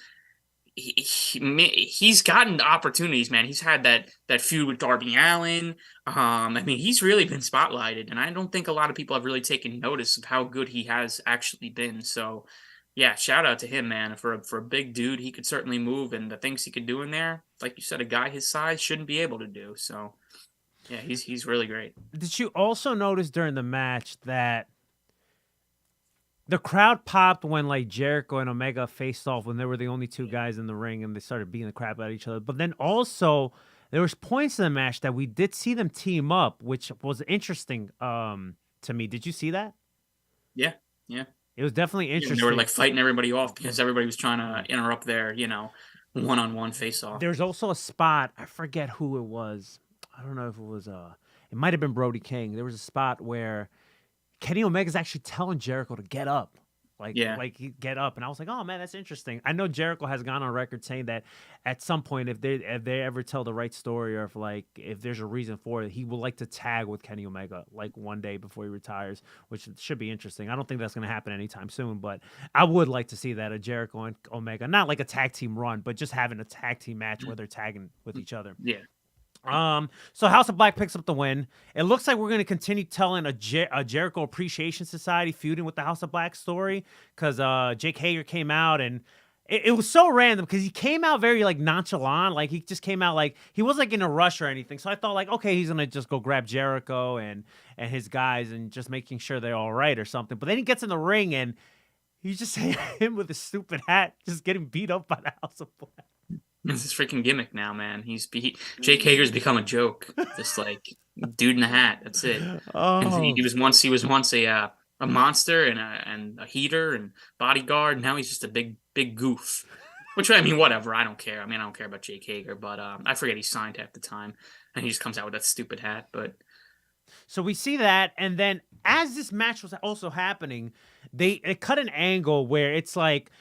gotten opportunities, man. He's had that feud with Darby Allin. I mean, he's really been spotlighted, and I don't think a lot of people have really taken notice of how good he has actually been. So, yeah, shout out to him, man. For a big dude, he could certainly move, and the things he could do in there, like you said, a guy his size shouldn't be able to do. So, yeah, he's really great. Did you also notice during the match that the crowd popped when like Jericho and Omega faced off when they were the only two guys in the ring and they started beating the crap out of each other? But then also there was points in the match that we did see them team up, which was interesting to me. Did you see that? Yeah, yeah. It was definitely interesting. They were like fighting everybody off because everybody was trying to interrupt their, one-on-one face-off. There's also a spot, I forget who it was. I don't know if it was it might have been Brody King. There was a spot where Kenny Omega's actually telling Jericho to get up. Like get up. And I was like, oh man, that's interesting. I know Jericho has gone on record saying that at some point, if they ever tell the right story, or if there's a reason for it, he would like to tag with Kenny Omega like one day before he retires, which should be interesting. I don't think that's going to happen anytime soon, but I would like to see that, a Jericho and Omega, not like a tag team run, but just having a tag team match where they're tagging with each other. Yeah. So House of Black picks up the win. It looks like we're going to continue telling a Jericho Appreciation Society feuding with the House of Black story, because Jake Hager came out, and it was so random because he came out very like nonchalant. Like he just came out like he wasn't like in a rush or anything. So I thought like, okay, he's going to just go grab Jericho and his guys and just making sure they're all right or something. But then he gets in the ring and he's just him with a stupid hat just getting beat up by the House of Black. It's his freaking gimmick now, man. Jake Hager's become a joke. Just like dude in the hat. That's it. Oh. And he was once a monster and a heater and bodyguard. Now he's just a big goof. Which, I mean, whatever. I don't care. I mean, I don't care about Jake Hager, but I forget he signed half the time, and he just comes out with that stupid hat. But so we see that, and then as this match was also happening, they cut an angle where it's like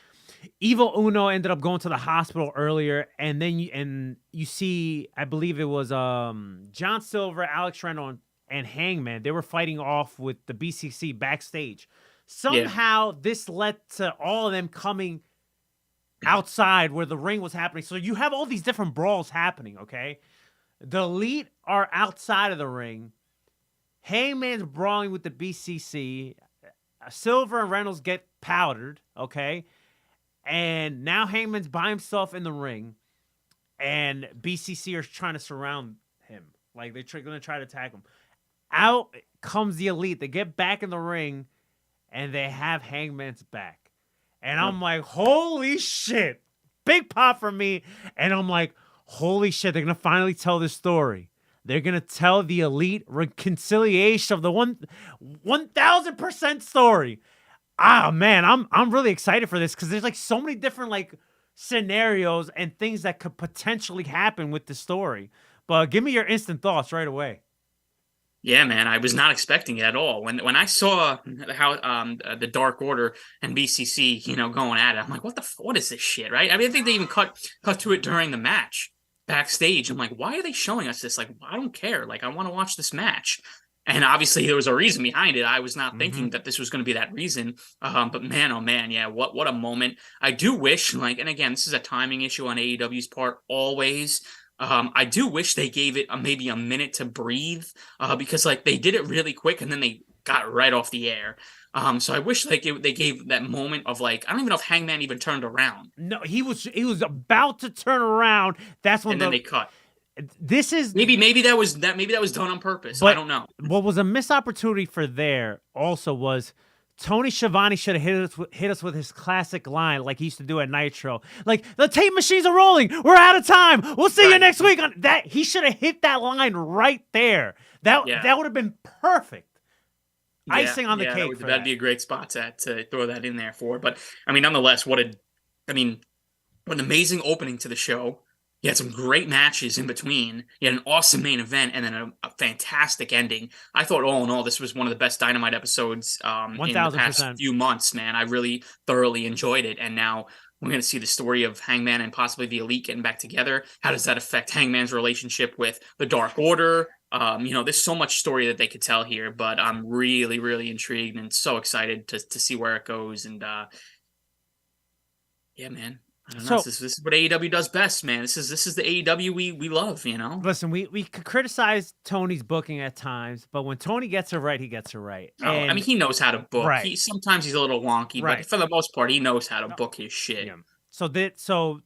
Evil Uno ended up going to the hospital earlier, and then you see, I believe it was John Silver, Alex Reynolds, and Hangman. They were fighting off with the BCC backstage. Somehow this led to all of them coming outside where the ring was happening. So you have all these different brawls happening, okay? The Elite are outside of the ring. Hangman's brawling with the BCC. Silver and Reynolds get powdered, okay? And now Hangman's by himself in the ring, and BCC are trying to surround him. Like, they're going to try to attack him. Out comes the Elite. They get back in the ring, and they have Hangman's back. And I'm like, holy shit. Big pop for me. And I'm like, holy shit, they're going to finally tell this story. They're going to tell the Elite reconciliation of the 1,000% story. Ah, man, I'm really excited for this because there's like so many different like scenarios and things that could potentially happen with the story. But give me your instant thoughts right away. yeah, man, I was not expecting it at all. When I saw how the Dark Order and BCC, going at it, I'm like, what is this shit, right? I mean, I think they even cut to it during the match backstage. I'm like, why are they showing us this? Like, I don't care. Like, I want to watch this match. And obviously there was a reason behind it. I was not thinking that this was going to be that reason. But man, oh man, yeah, what a moment. I do wish, and again, this is a timing issue on AEW's part always. I do wish they gave it maybe a minute to breathe because they did it really quick and then they got right off the air. So I wish they gave that moment of I don't even know if Hangman even turned around. No, he was about to turn around. That's when then they cut. This is maybe that was done on purpose. I don't know. What was a missed opportunity for there also was Tony Schiavone should have hit us with his classic line like he used to do at Nitro. Like, the tape machines are rolling. We're out of time. We'll see you next week. He should have hit that line right there. That would have been perfect. Icing on the cake. That'd be a great spot to throw that in there for. But I mean, nonetheless, what an amazing opening to the show. You had some great matches in between. You had an awesome main event and then a fantastic ending. I thought, all in all, this was one of the best Dynamite episodes in the past few months, man. I really thoroughly enjoyed it. And now we're going to see the story of Hangman and possibly the Elite getting back together. How does that affect Hangman's relationship with the Dark Order? There's so much story that they could tell here, but I'm really, really intrigued and so excited to see where it goes. And yeah, man. I don't know. This is what AEW does best, man. This is the AEW we love, Listen, we could criticize Tony's booking at times, but when Tony gets it right, he gets it right. No, I mean, he knows how to book. Right. Sometimes he's a little wonky, but for the most part, he knows how to book his shit. Yeah. So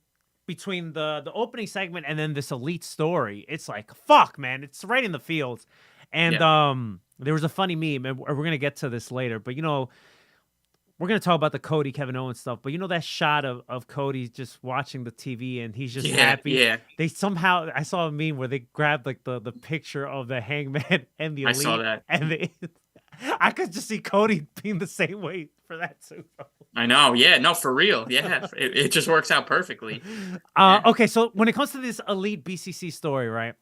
between the opening segment and then this elite story, it's like, fuck, man, it's right in the fields. And there was a funny meme, and we're gonna get to this later, but we're going to talk about the Cody, Kevin Owens stuff, but that shot of Cody just watching the TV and he's just happy. Yeah. They somehow, I saw a meme where they grabbed like the picture of the Hangman and the Elite. I saw that. And I could just see Cody being the same way for that too. I know. Yeah. No, for real. Yeah. it just works out perfectly. Okay. So when it comes to this Elite BCC story, right?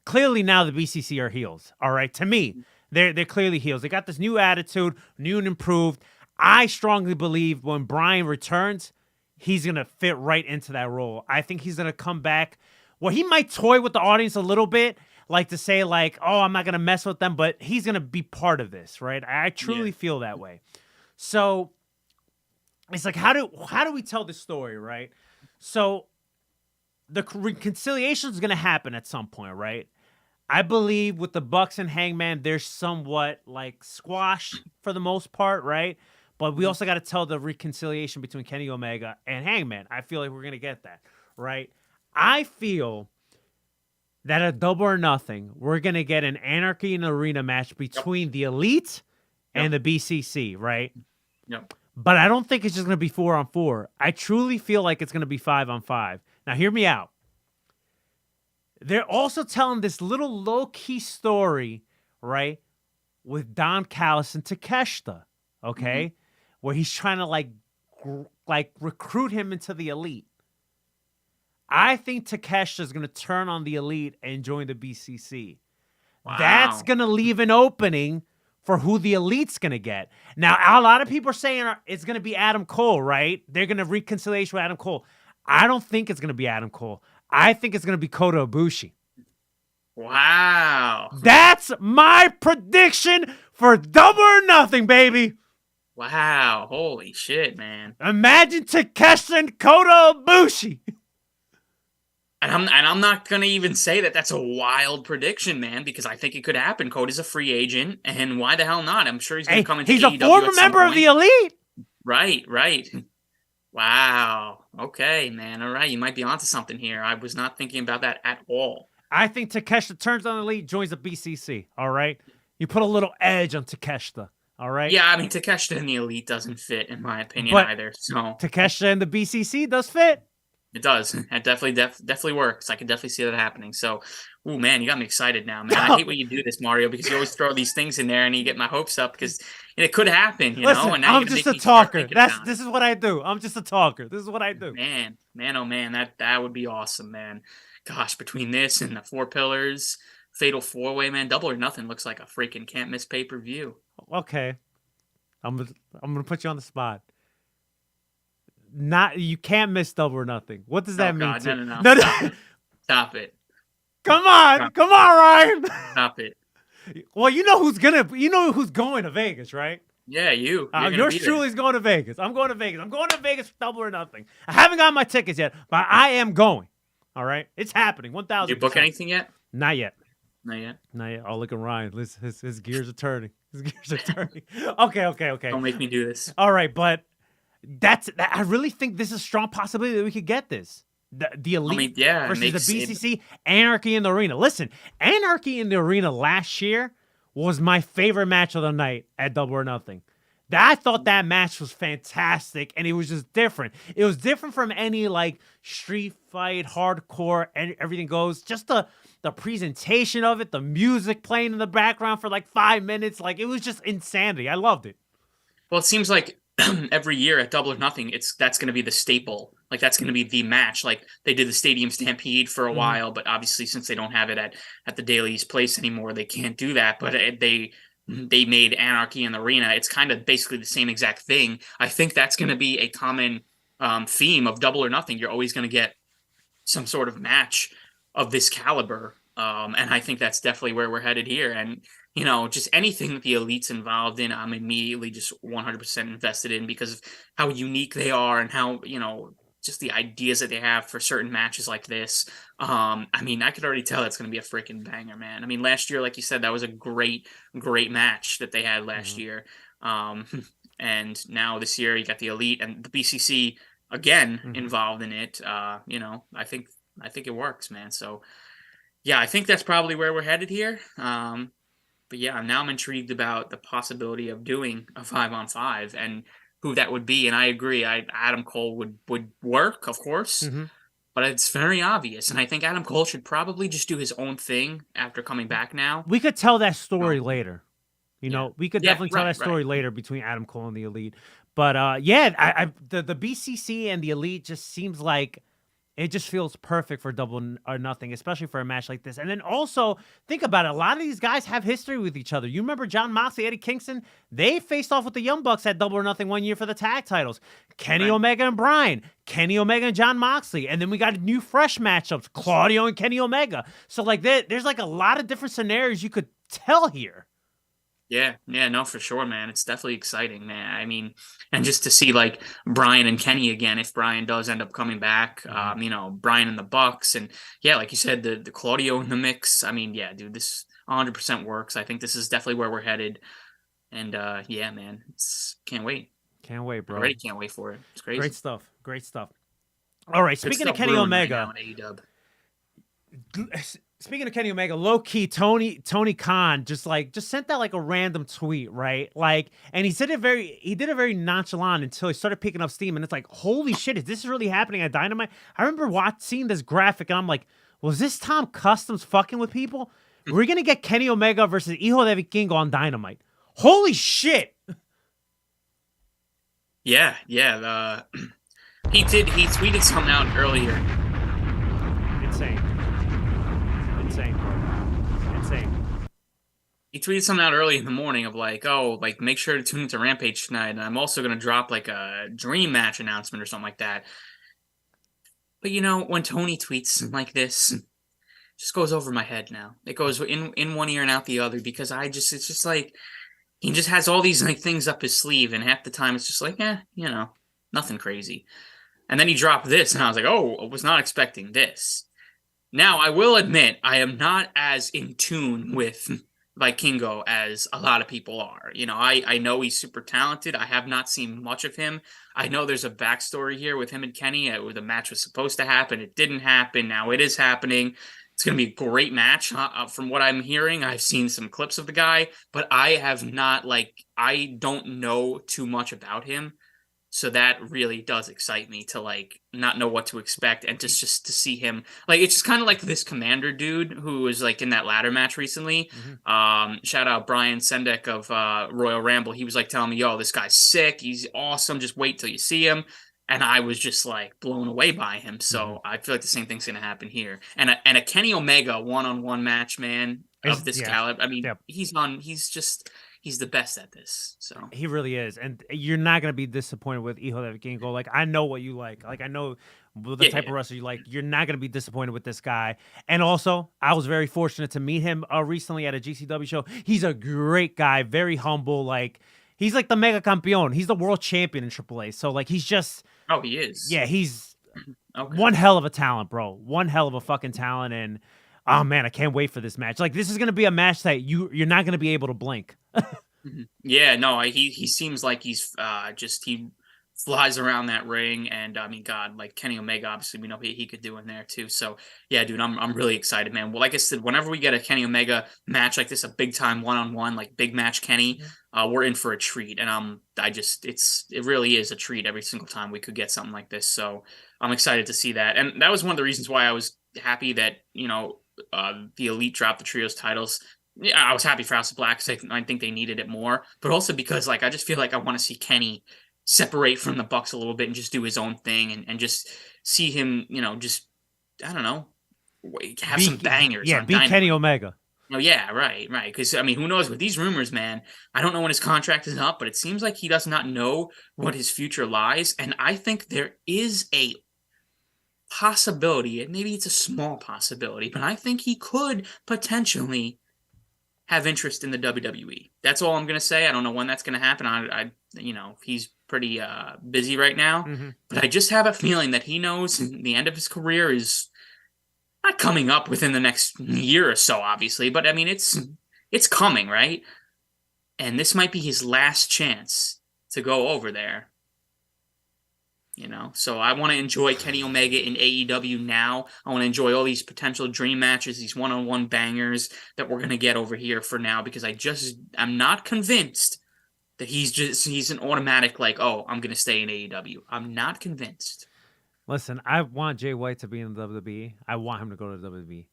Clearly now the BCC are heels. All right. To me, they're clearly heels. They got this new attitude, new and improved. I strongly believe when Brian returns, he's going to fit right into that role. I think he's going to come back. Well, he might toy with the audience a little bit, like to say like, oh, I'm not going to mess with them, but he's going to be part of this, right? I truly feel that way. So it's like, how do we tell this story, right? So the reconciliation is going to happen at some point, right? I believe with the Bucks and Hangman, they're somewhat like squashed for the most part, right? But we also got to tell the reconciliation between Kenny Omega and Hangman. I feel like we're going to get that, right? I feel that at Double or Nothing, we're going to get an Anarchy in the Arena match between the Elite and the BCC, right? Yep. But I don't think it's just going to be 4-on-4. I truly feel like it's going to be 5-on-5. Now, hear me out. They're also telling this little low-key story, right, with Don Callis and Takeshita, okay? Where he's trying to, like recruit him into the Elite. I think Takeshita is going to turn on the Elite and join the BCC. Wow. That's going to leave an opening for who the Elite's going to get. Now, a lot of people are saying it's going to be Adam Cole, right? They're going to reconciliation with Adam Cole. I don't think it's going to be Adam Cole. I think it's going to be Kota Ibushi. Wow. That's my prediction for Double or Nothing, baby. Wow. Holy shit, man. Imagine Takeshita and Kota Ibushi. And I'm not going to even say that that's a wild prediction, man, because I think it could happen. Cody's a free agent, and why the hell not? I'm sure he's going to come into AEW. He's a former member of the Elite. Right. Wow. Okay, man. All right. You might be onto something here. I was not thinking about that at all. I think Takeshita turns on the Elite, joins the BCC. All right. You put a little edge on Takeshita. All right. Yeah, I mean, Takeshita and the Elite doesn't fit, in my opinion, either. So Takeshita and the BCC does fit. It does. It definitely works. I can definitely see that happening. So, ooh, man, you got me excited now, man. I hate when you do this, Mario, because you always throw these things in there and you get my hopes up because it could happen, you know? And now I'm just a talker. This is what I do. I'm just a talker. This is what I do. Man, oh man, that would be awesome, man. Gosh, between this and the Four Pillars, Fatal 4-Way, man, Double or Nothing looks like a freaking can't miss pay-per-view. Okay. I'm gonna put you on the spot. You can't miss Double or Nothing. What does that mean? God, No. Stop it. Come on, Ryan. Stop it. Well, you know who's going to Vegas, right? Yeah, you. Yours truly is going to Vegas. I'm going to Vegas. I'm going to Vegas for Double or Nothing. I haven't got my tickets yet, but I am going. All right, it's happening. 1,000. Did you book anything yet? Not yet. Oh, look at Ryan. His gears are turning. Okay. Don't make me do this. All right, but I really think this is a strong possibility that we could get this. The Elite versus the BCC, Anarchy in the Arena. Listen, Anarchy in the Arena last year was my favorite match of the night at Double or Nothing. I thought that match was fantastic, and it was just different. It was different from any like street fight, hardcore, and everything goes. Just the presentation of it, the music playing in the background for like 5 minutes, like it was just insanity. I loved it. Well, it seems like every year at Double or Nothing, that's going to be the staple. Like that's going to be the match. Like they did the Stadium Stampede for a while, but obviously since they don't have it at the Daily's Place anymore, they can't do that. But they made Anarchy in the Arena. It's kind of basically the same exact thing. I think that's going to be a common theme of Double or Nothing. You're always going to get some sort of match of this caliber And I think that's definitely where we're headed here. And, just anything that the Elite's involved in, I'm immediately just 100% invested in because of how unique they are and how, just the ideas that they have for certain matches like this. I could already tell it's going to be a freaking banger, man. I mean, last year, like you said, that was a great, great match that they had last year. And now this year you got the Elite and the BCC again involved in it. I think it works, man. So yeah, I think that's probably where we're headed here. But yeah, now I'm intrigued about the possibility of doing a 5-on-5 and who that would be. And I agree. Adam Cole would work, of course, but it's very obvious. And I think Adam Cole should probably just do his own thing after coming back now. We could tell that story later. We could definitely tell that story right. later between Adam Cole and the Elite. But the BCC and the Elite just seems like it just feels perfect for Double or Nothing, especially for a match like this. And then also, think about it. A lot of these guys have history with each other. You remember John Moxley, Eddie Kingston? They faced off with the Young Bucks at Double or Nothing one year for the tag titles. Kenny Omega and Bryan. Kenny Omega and John Moxley. And then we got new fresh matchups. Claudio and Kenny Omega. So, there's a lot of different scenarios you could tell here. Yeah, no, for sure, man. It's definitely exciting, man. And just to see Bryan and Kenny again, if Bryan does end up coming back, Bryan and the Bucks, and yeah, like you said, the Claudio in the mix. Yeah, dude, this 100% works. I think this is definitely where we're headed, and yeah, man, can't wait. Can't wait, bro. I already can't wait for it. It's crazy. Great stuff. All right, speaking of Kenny Omega. Speaking of Kenny Omega, low key, Tony Khan just sent that a random tweet, right? And he did it very nonchalant until he started picking up steam, and it's like, holy shit, is this really happening at Dynamite? I remember seeing this graphic, and I'm like, was this Tom Customs fucking with people? We're gonna get Kenny Omega versus Hijo de Vikingo on Dynamite. Holy shit! Yeah. He tweeted something out earlier. Insane, bro. Insane. He tweeted something out early in the morning of make sure to tune into Rampage tonight, and I'm also gonna drop a dream match announcement or something like that. But when Tony tweets like this, it just goes over my head now. It goes in one ear and out the other because it's just he just has all these things up his sleeve, and half the time it's just nothing crazy. And then he dropped this, and I was like, oh, I was not expecting this. Now, I will admit, I am not as in tune with Vikingo as a lot of people are. I know he's super talented. I have not seen much of him. I know there's a backstory here with him and Kenny where the match was supposed to happen. It didn't happen. Now it is happening. It's going to be a great match. From what I'm hearing, I've seen some clips of the guy, but I have not, I don't know too much about him. So that really does excite me to not know what to expect and just to see him. It's just kind of like this Commander dude who was in that ladder match recently. Shout out Brian Sendek of Royal Ramble. He was telling me, yo, this guy's sick. He's awesome. Just wait till you see him. And I was just blown away by him. So I feel like the same thing's going to happen here. And a Kenny Omega one-on-one match, man, of this caliber. He's the best at this. So he really is. And you're not going to be disappointed with Hijo de Vikingo. I know what you like. I know the type of wrestler you like. You're not going to be disappointed with this guy. And also, I was very fortunate to meet him recently at a GCW show. He's a great guy, very humble. He's the Mega Campeon. He's the world champion in AAA. So he's just... Oh, he is? Yeah, he's one hell of a talent, bro. One hell of a fucking talent. And, oh, man, I can't wait for this match. This is going to be a match that you're not going to be able to blink. Yeah, no, he seems like he's he flies around that ring, and God, Kenny Omega, obviously we know he could do in there too. So yeah, dude, I'm really excited, man. Well, like I said, whenever we get a Kenny Omega match like this, a big time one-on-one, big match Kenny, we're in for a treat, and it really is a treat every single time we could get something like this. So I'm excited to see that, and that was one of the reasons why I was happy that the Elite dropped the trios titles. Yeah, I was happy for House of Black because I think they needed it more, but also because I just feel like I want to see Kenny separate from the Bucks a little bit and just do his own thing and just see him, just, I don't know, have some bangers. Yeah, beat Kenny Omega. Oh, yeah, right. Because, who knows with these rumors, man, I don't know when his contract is up, but it seems like he does not know what his future lies. And I think there is a possibility, and maybe it's a small possibility, but I think he could potentially have interest in the WWE. That's all I'm gonna say. I don't know when that's gonna happen. He's pretty busy right now, but I just have a feeling that he knows the end of his career is not coming up within the next year or so, obviously, but I mean it's coming, right? And this might be his last chance to go over there. So I want to enjoy Kenny Omega in AEW now. I want to enjoy all these potential dream matches, these one-on-one bangers that we're going to get over here for now, because I'm not convinced that he's an automatic, like, oh, I'm going to stay in AEW. I'm not convinced. Listen, I want Jay White to be in the WWE. I want him to go to WWE.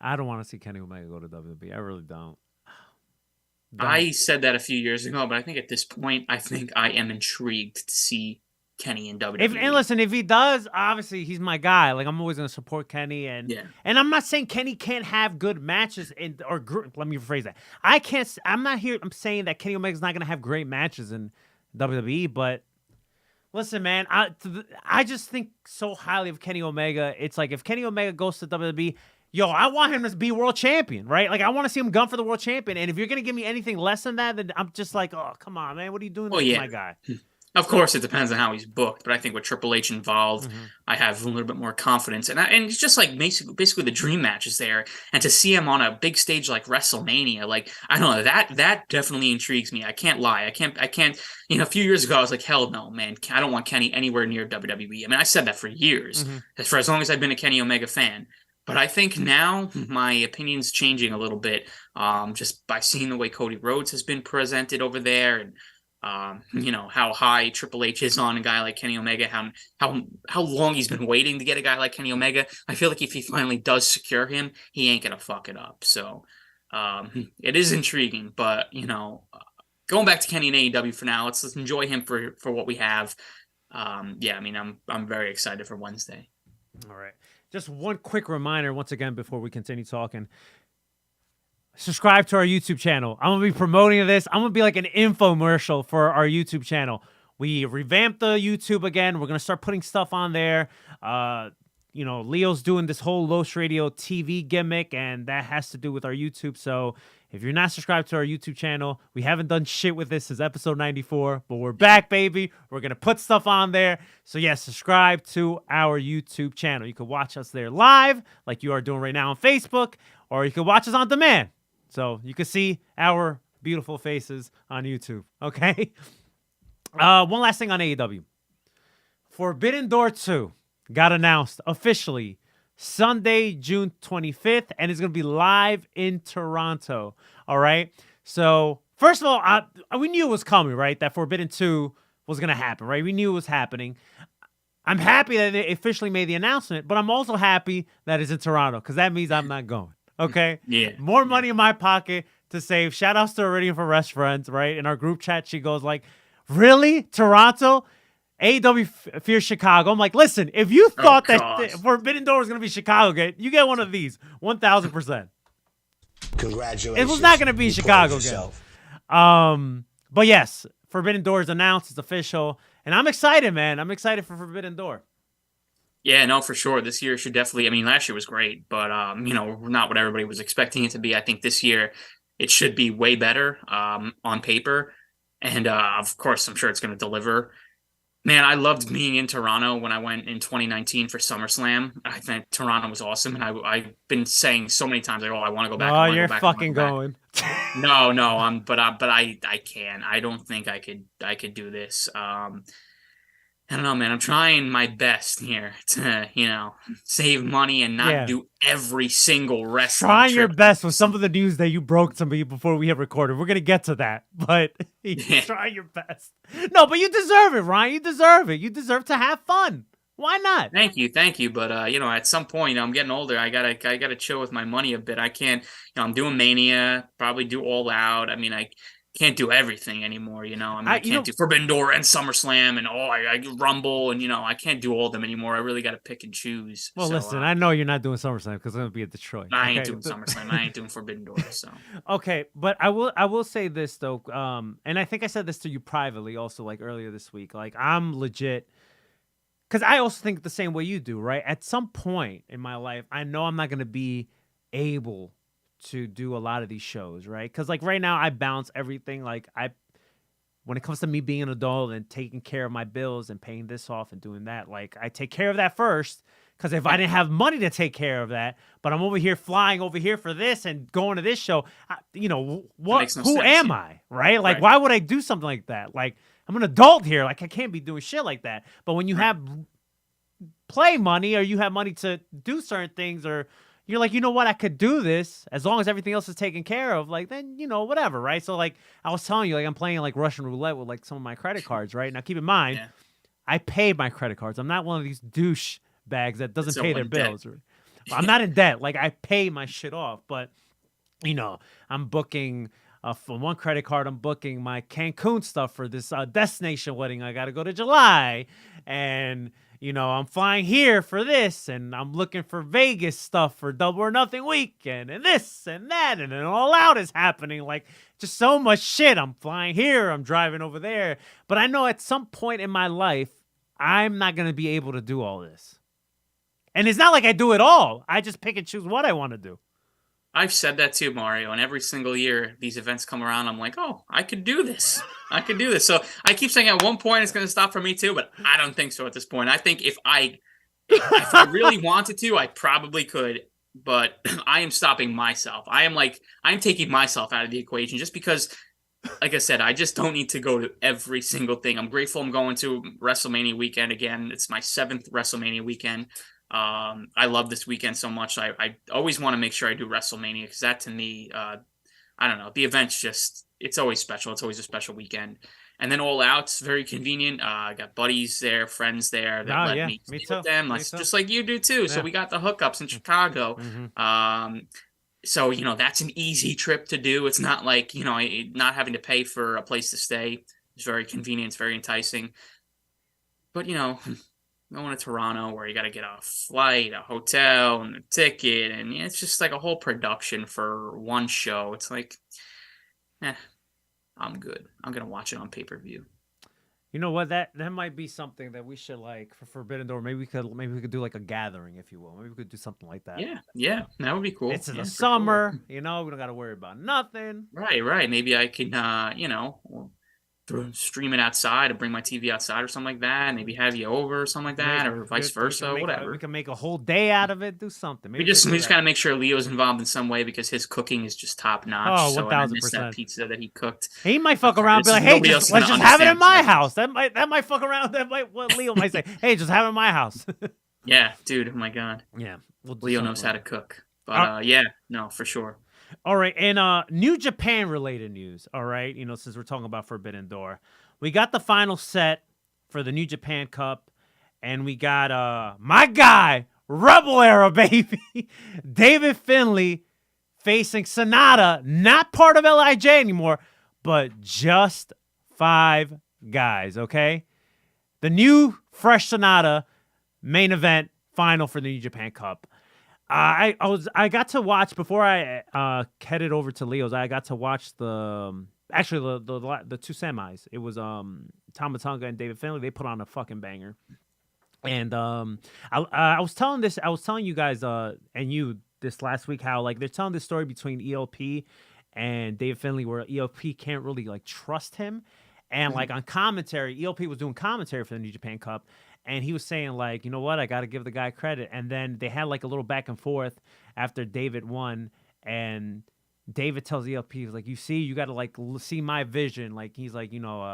I don't want to see Kenny Omega go to WWE. I really don't. I said that a few years ago, but I think at this point, I think I am intrigued to see Kenny in WWE. And listen, if he does, obviously he's my guy. Like, I'm always going to support Kenny, and I'm not saying Kenny can't have good matches let me rephrase that. I'm saying that Kenny Omega's not going to have great matches in WWE, but listen, man, I just think so highly of Kenny Omega. It's like, if Kenny Omega goes to WWE, I want him to be world champion, right? Like, I want to see him gun for the world champion. And if you're going to give me anything less than that, then I'm just like, oh, come on, man. What are you doing to my guy? Of course, it depends on how he's booked, but I think with Triple H involved, I have a little bit more confidence. And it's just like basically the dream matches there. And to see him on a big stage like WrestleMania, like, I don't know, that definitely intrigues me. I can't lie. I can't, a few years ago, I was like, hell no, man. I don't want Kenny anywhere near WWE. I mean, I said that for years, for as long as I've been a Kenny Omega fan. But I think now my opinion's changing a little bit, just by seeing the way Cody Rhodes has been presented over there, and how high Triple H is on a guy like Kenny Omega, how long he's been waiting to get a guy like Kenny Omega. I feel like if he finally does secure him, he ain't gonna fuck it up. So it is intriguing, but going back to Kenny in AEW for now, let's enjoy him for what we have. I'm very excited for Wednesday. All right. Just one quick reminder, once again, before we continue talking. Subscribe to our YouTube channel. I'm going to be promoting this. I'm going to be like an infomercial for our YouTube channel. We revamped the YouTube again. We're going to start putting stuff on there. Leo's doing this whole Los Radio TV gimmick, and that has to do with our YouTube. So if you're not subscribed to our YouTube channel, we haven't done shit with this since episode 94, but we're back, baby. We're going to put stuff on there. So yes, subscribe to our YouTube channel. You can watch us there live, like you are doing right now on Facebook, or you can watch us on demand. So you can see our beautiful faces on YouTube, okay? One last thing on AEW. Forbidden Door 2 got announced officially Sunday, June 25th, and it's going to be live in Toronto, all right? So, first of all, we knew it was coming, right? That Forbidden 2 was going to happen, right? We knew it was happening. I'm happy that they officially made the announcement, but I'm also happy that it's in Toronto, because that means I'm not going, okay? Yeah. More money in my pocket to save. Shout outs to Iridium for Rest Friends, right? In our group chat, she goes like, really? Toronto? AEW fears Chicago. I'm like, listen, if you thought that Forbidden Door was going to be Chicago, you get one of these. 1,000%. Congratulations. It was not going to be Chicago again. But yes, Forbidden Door is announced. It's official. And I'm excited, man. I'm excited for Forbidden Door. Yeah, no, for sure. This year should definitely, last year was great, but, not what everybody was expecting it to be. I think this year it should be way better on paper. And, of course, I'm sure it's going to deliver. Man, I loved being in Toronto when I went in 2019 for SummerSlam. I think Toronto was awesome, and I've been saying so many times, like, I want to go back. Oh, you're fucking going. No, but I can't. I don't think I could do this. I don't know, man. I'm trying my best here to, save money and not do every single wrestling Trying your trip. best with some of the news that you broke to me before we have recorded. We're going to get to that, but try your best. No, but you deserve it, Ryan. You deserve it. You deserve to have fun. Why not? Thank you. But, at some point, I'm getting older. I gotta chill with my money a bit. I can't, I'm doing Mania, probably do All Out. I can't do everything anymore, I can't do Forbidden Door and SummerSlam and I Rumble and I can't do all of them anymore. I really got to pick and choose. Well, listen, I know you're not doing SummerSlam because I'm gonna be at Detroit. I ain't doing SummerSlam. I ain't doing Forbidden Door. So okay, but I will say this though, and I think I said this to you privately also, like earlier this week. Like, I'm legit because I also think the same way you do, right? At some point in my life, I know I'm not going to be able to do a lot of these shows, right? Because like right now, I balance everything. Like when it comes to me being an adult and taking care of my bills and paying this off and doing that, like I take care of that first. Because if I didn't have money to take care of that, but I'm over here flying over here for this and going to this show, what? No Who sense, am yeah. I, right? Like, Right. why would I do something like that? Like, I'm an adult here. Like, I can't be doing shit like that. But when you have play money or you have money to do certain things or you're like, you know what, I could do this as long as everything else is taken care of, like, then, whatever, right? So, like, I was telling you, like, I'm playing, like, Russian roulette with, like, some of my credit cards, right? Now, keep in mind, I paid my credit cards. I'm not one of these douche bags that doesn't pay their bills. I'm not in debt. Like, I pay my shit off, but I'm booking for one credit card. I'm booking my Cancun stuff for this destination wedding. I got to go to July, and I'm flying here for this, and I'm looking for Vegas stuff for Double or Nothing weekend, and this and that, and then All Out is happening. Like, just so much shit. I'm flying here. I'm driving over there. But I know at some point in my life, I'm not gonna be able to do all this. And it's not like I do it all. I just pick and choose what I want to do. I've said that too, Mario, and every single year these events come around, I'm like, oh, I could do this. I could do this. So I keep saying at one point it's going to stop for me too, but I don't think so at this point. I think if I really wanted to, I probably could, but I am stopping myself. I'm taking myself out of the equation just because, like I said, I just don't need to go to every single thing. I'm grateful I'm going to WrestleMania weekend again. It's my 7th WrestleMania weekend. I love this weekend so much. I always want to make sure I do WrestleMania because that to me, I don't know, the event's just, it's always special. It's always a special weekend. And then All Out's very convenient. I got buddies there, friends there that let me me with them, just like you do too. Yeah. So we got the hookups in Chicago. Mm-hmm. So, that's an easy trip to do. It's not like, not having to pay for a place to stay. It's very convenient. It's very enticing. But, going to Toronto where you got to get a flight, a hotel, and a ticket, and it's just like a whole production for one show. It's like, I'm good. I'm gonna watch it on pay-per-view. You know what? That might be something that we should like for Forbidden Door. Maybe we could do like a gathering, if you will. Maybe we could do something like that. Yeah, that would be cool. It's in the summer, we don't got to worry about nothing. Right. Maybe I can, stream it outside and bring my TV outside or something like that. Maybe have you over or something like that, or vice versa, whatever. We can make a whole day out of it. Do something. Maybe we just gotta make sure Leo's involved in some way because his cooking is just top notch. Oh, 1000%. I missed that pizza that he cooked. He might fuck around and be like, "Hey, let's just have it in my house." That might fuck around. What Leo might say, "Hey, just have it in my house." Yeah, dude. Oh my god. Yeah, Leo knows how to cook. But no, for sure. All right, and New Japan related news. All right, since we're talking about Forbidden Door, we got the final set for the New Japan Cup, and we got my guy, Rebel Era baby, David Finlay facing Sonata, not part of LIJ anymore, but just 5 guys. Okay, the new fresh Sonata main event final for the New Japan Cup. I got to watch before I headed over to Leo's. I got to watch the 2 semis. It was Tama Tonga and David Finlay. They put on a fucking banger. And I was telling you guys and you this last week how like they're telling this story between ELP and David Finlay where ELP can't really like trust him. And like on commentary, ELP was doing commentary for the New Japan Cup. And he was saying, like, you know what? I got to give the guy credit. And then they had, like, a little back and forth after David won. And David tells ELP, he's like, you got to, like, see my vision. Like, he's like, I'm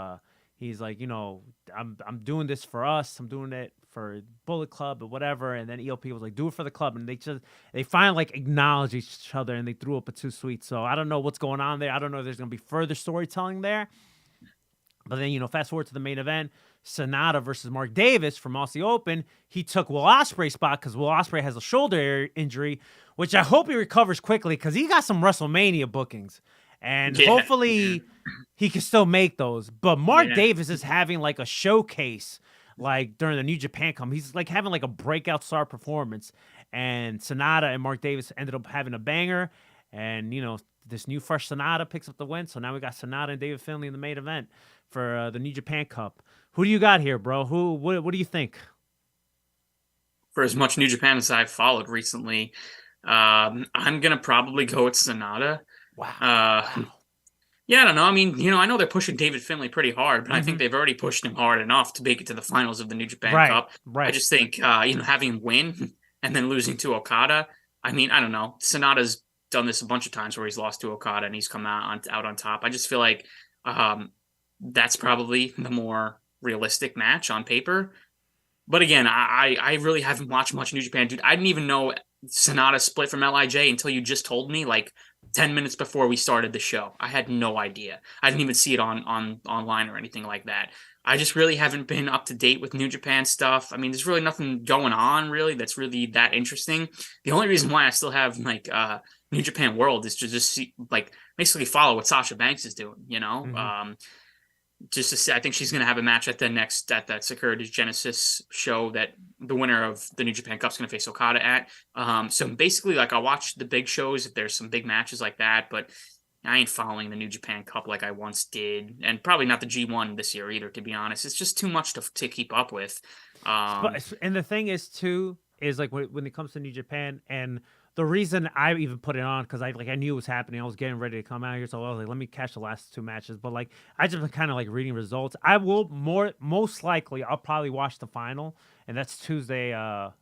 doing this for us. I'm doing it for Bullet Club or whatever. And then ELP was like, do it for the club. And they finally, like, acknowledge each other. And they threw up a 2 sweet. So I don't know what's going on there. I don't know if there's going to be further storytelling there. But then, fast forward to the main event, Sonata versus Mark Davis from Aussie Open. He took Will Ospreay's spot because Will Ospreay has a shoulder injury, which I hope he recovers quickly because he got some WrestleMania bookings. And hopefully he can still make those. But Mark Davis is having like a showcase like during the New Japan Cup. He's like having like a breakout star performance. And Sonata and Mark Davis ended up having a banger. And, this new fresh Sonata picks up the win. So now we got Sonata and David Finlay in the main event for the New Japan Cup. Who do you got here, bro? What do you think? for as much New Japan as I've followed recently, I'm gonna probably go with Sonata. Wow. Yeah, I don't know. I mean, I know they're pushing David Finlay pretty hard, but I think Mhm. they've already pushed him hard enough to make it to the finals of the New Japan Right, Cup. I right. just think, having him win and then losing to Okada. I mean, I don't know. Sonata's done this a bunch of times where he's lost to Okada and he's come out on top. I just feel like that's probably the more realistic match on paper. But again, I really haven't watched much New Japan, dude. I didn't even know Sonata split from Lij until you just told me, like 10 minutes before we started the show. I had no idea. I didn't even see it on online or anything like that. I just really haven't been up to date with New Japan stuff. I mean, there's really nothing going on really that's really that interesting. The only reason why I still have like New Japan World is to just see, like, basically follow what Sasha Banks is doing, just to see. I think she's going to have a match at that Sakura Genesis show that the winner of the New Japan Cup is going to face Okada at. So basically, like, I'll watch the big shows if there's some big matches like that, but I ain't following the New Japan Cup like I once did, and probably not the G1 this year either, to be honest. It's just too much to keep up with. And the thing is too, is like when it comes to New Japan, and the reason I even put it on, because I knew it was happening. I was getting ready to come out here, so I was like, let me catch the last 2 matches. But like, I just been kind of like reading results. I will most likely I'll probably watch the final, and that's Tuesday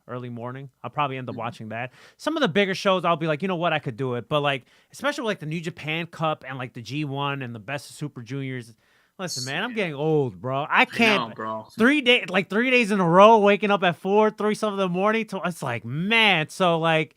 early morning. I'll probably end up watching that. Some of the bigger shows, I'll be like, you know what, I could do it. But like, especially with, like, the New Japan Cup and like the G1 and the Best of Super Juniors. Listen, man, I'm getting old, bro. I can't. I know, bro. 3 days in a row, waking up at 4:30 something in the morning. It's like, man. So like,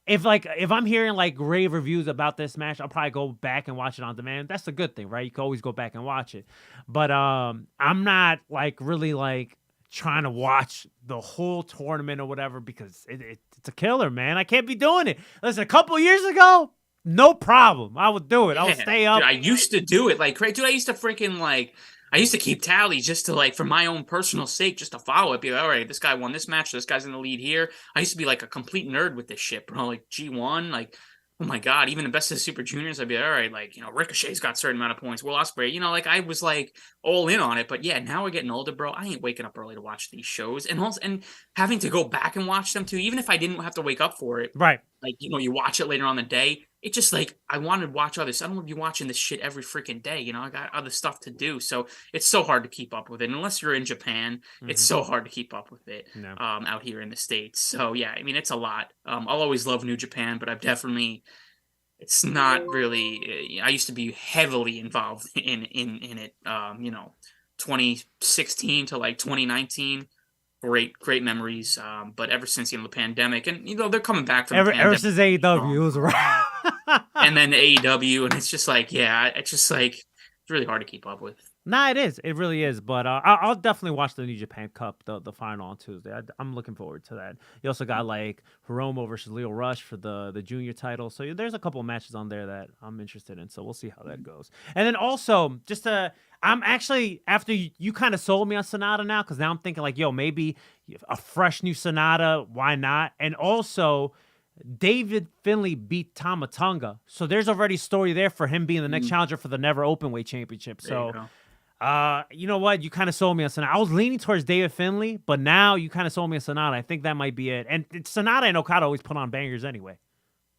if I'm hearing like rave reviews about this match, I'll probably go back and watch it on demand. That's a good thing, right? You can always go back and watch it. But I'm not like really like trying to watch the whole tournament or whatever, because it's a killer, man. I can't be doing it. Listen, a couple years ago, no problem. I would do it. I would stay up. Dude, I used to do it like crazy. Dude, I used to freaking like. I used to keep tallies just to, like, for my own personal sake, just to follow it. Be like, all right, this guy won this match. This guy's in the lead here. I used to be like a complete nerd with this shit, bro. Like G1, like, oh my God, even the Best of the Super Juniors, I'd be like, all right, like, Ricochet's got a certain amount of points. Will Ospreay, like, I was like all in on it. But yeah, now we're getting older, bro. I ain't waking up early to watch these shows, and having to go back and watch them too, even if I didn't have to wake up for it. Right. Like, you watch it later on the day. It just, like, I wanted to watch others. I don't want to be watching this shit every freaking day. I got other stuff to do. So it's so hard to keep up with it. And unless you're in Japan, it's so hard to keep up with it out here in the States. So, yeah, I mean, it's a lot. I'll always love New Japan, but it's not really, I used to be heavily involved in it, 2016 to, like, 2019. Great memories. But ever since the pandemic, and they're coming back from ever since AEW, it was right. And then AEW, and it's just like, yeah, it's just like, it's really hard to keep up with. Nah, it is. It really is. But I'll definitely watch the New Japan Cup, the final on Tuesday. I'm looking forward to that. You also got like Hiromu versus Leo Rush for the junior title. So there's a couple of matches on there that I'm interested in. So we'll see how that goes. And then also, I'm actually, after you kind of sold me on Sonata now, because now I'm thinking like, yo, maybe a fresh new Sonata. Why not? And also, David Finlay beat Tama Tonga. So there's already a story there for him being the next challenger for the Never Openweight Championship. So, you know what? You kind of sold me on Sonata. I was leaning towards David Finlay, but now you kind of sold me on Sonata. I think that might be it. And Sonata and Okada always put on bangers anyway.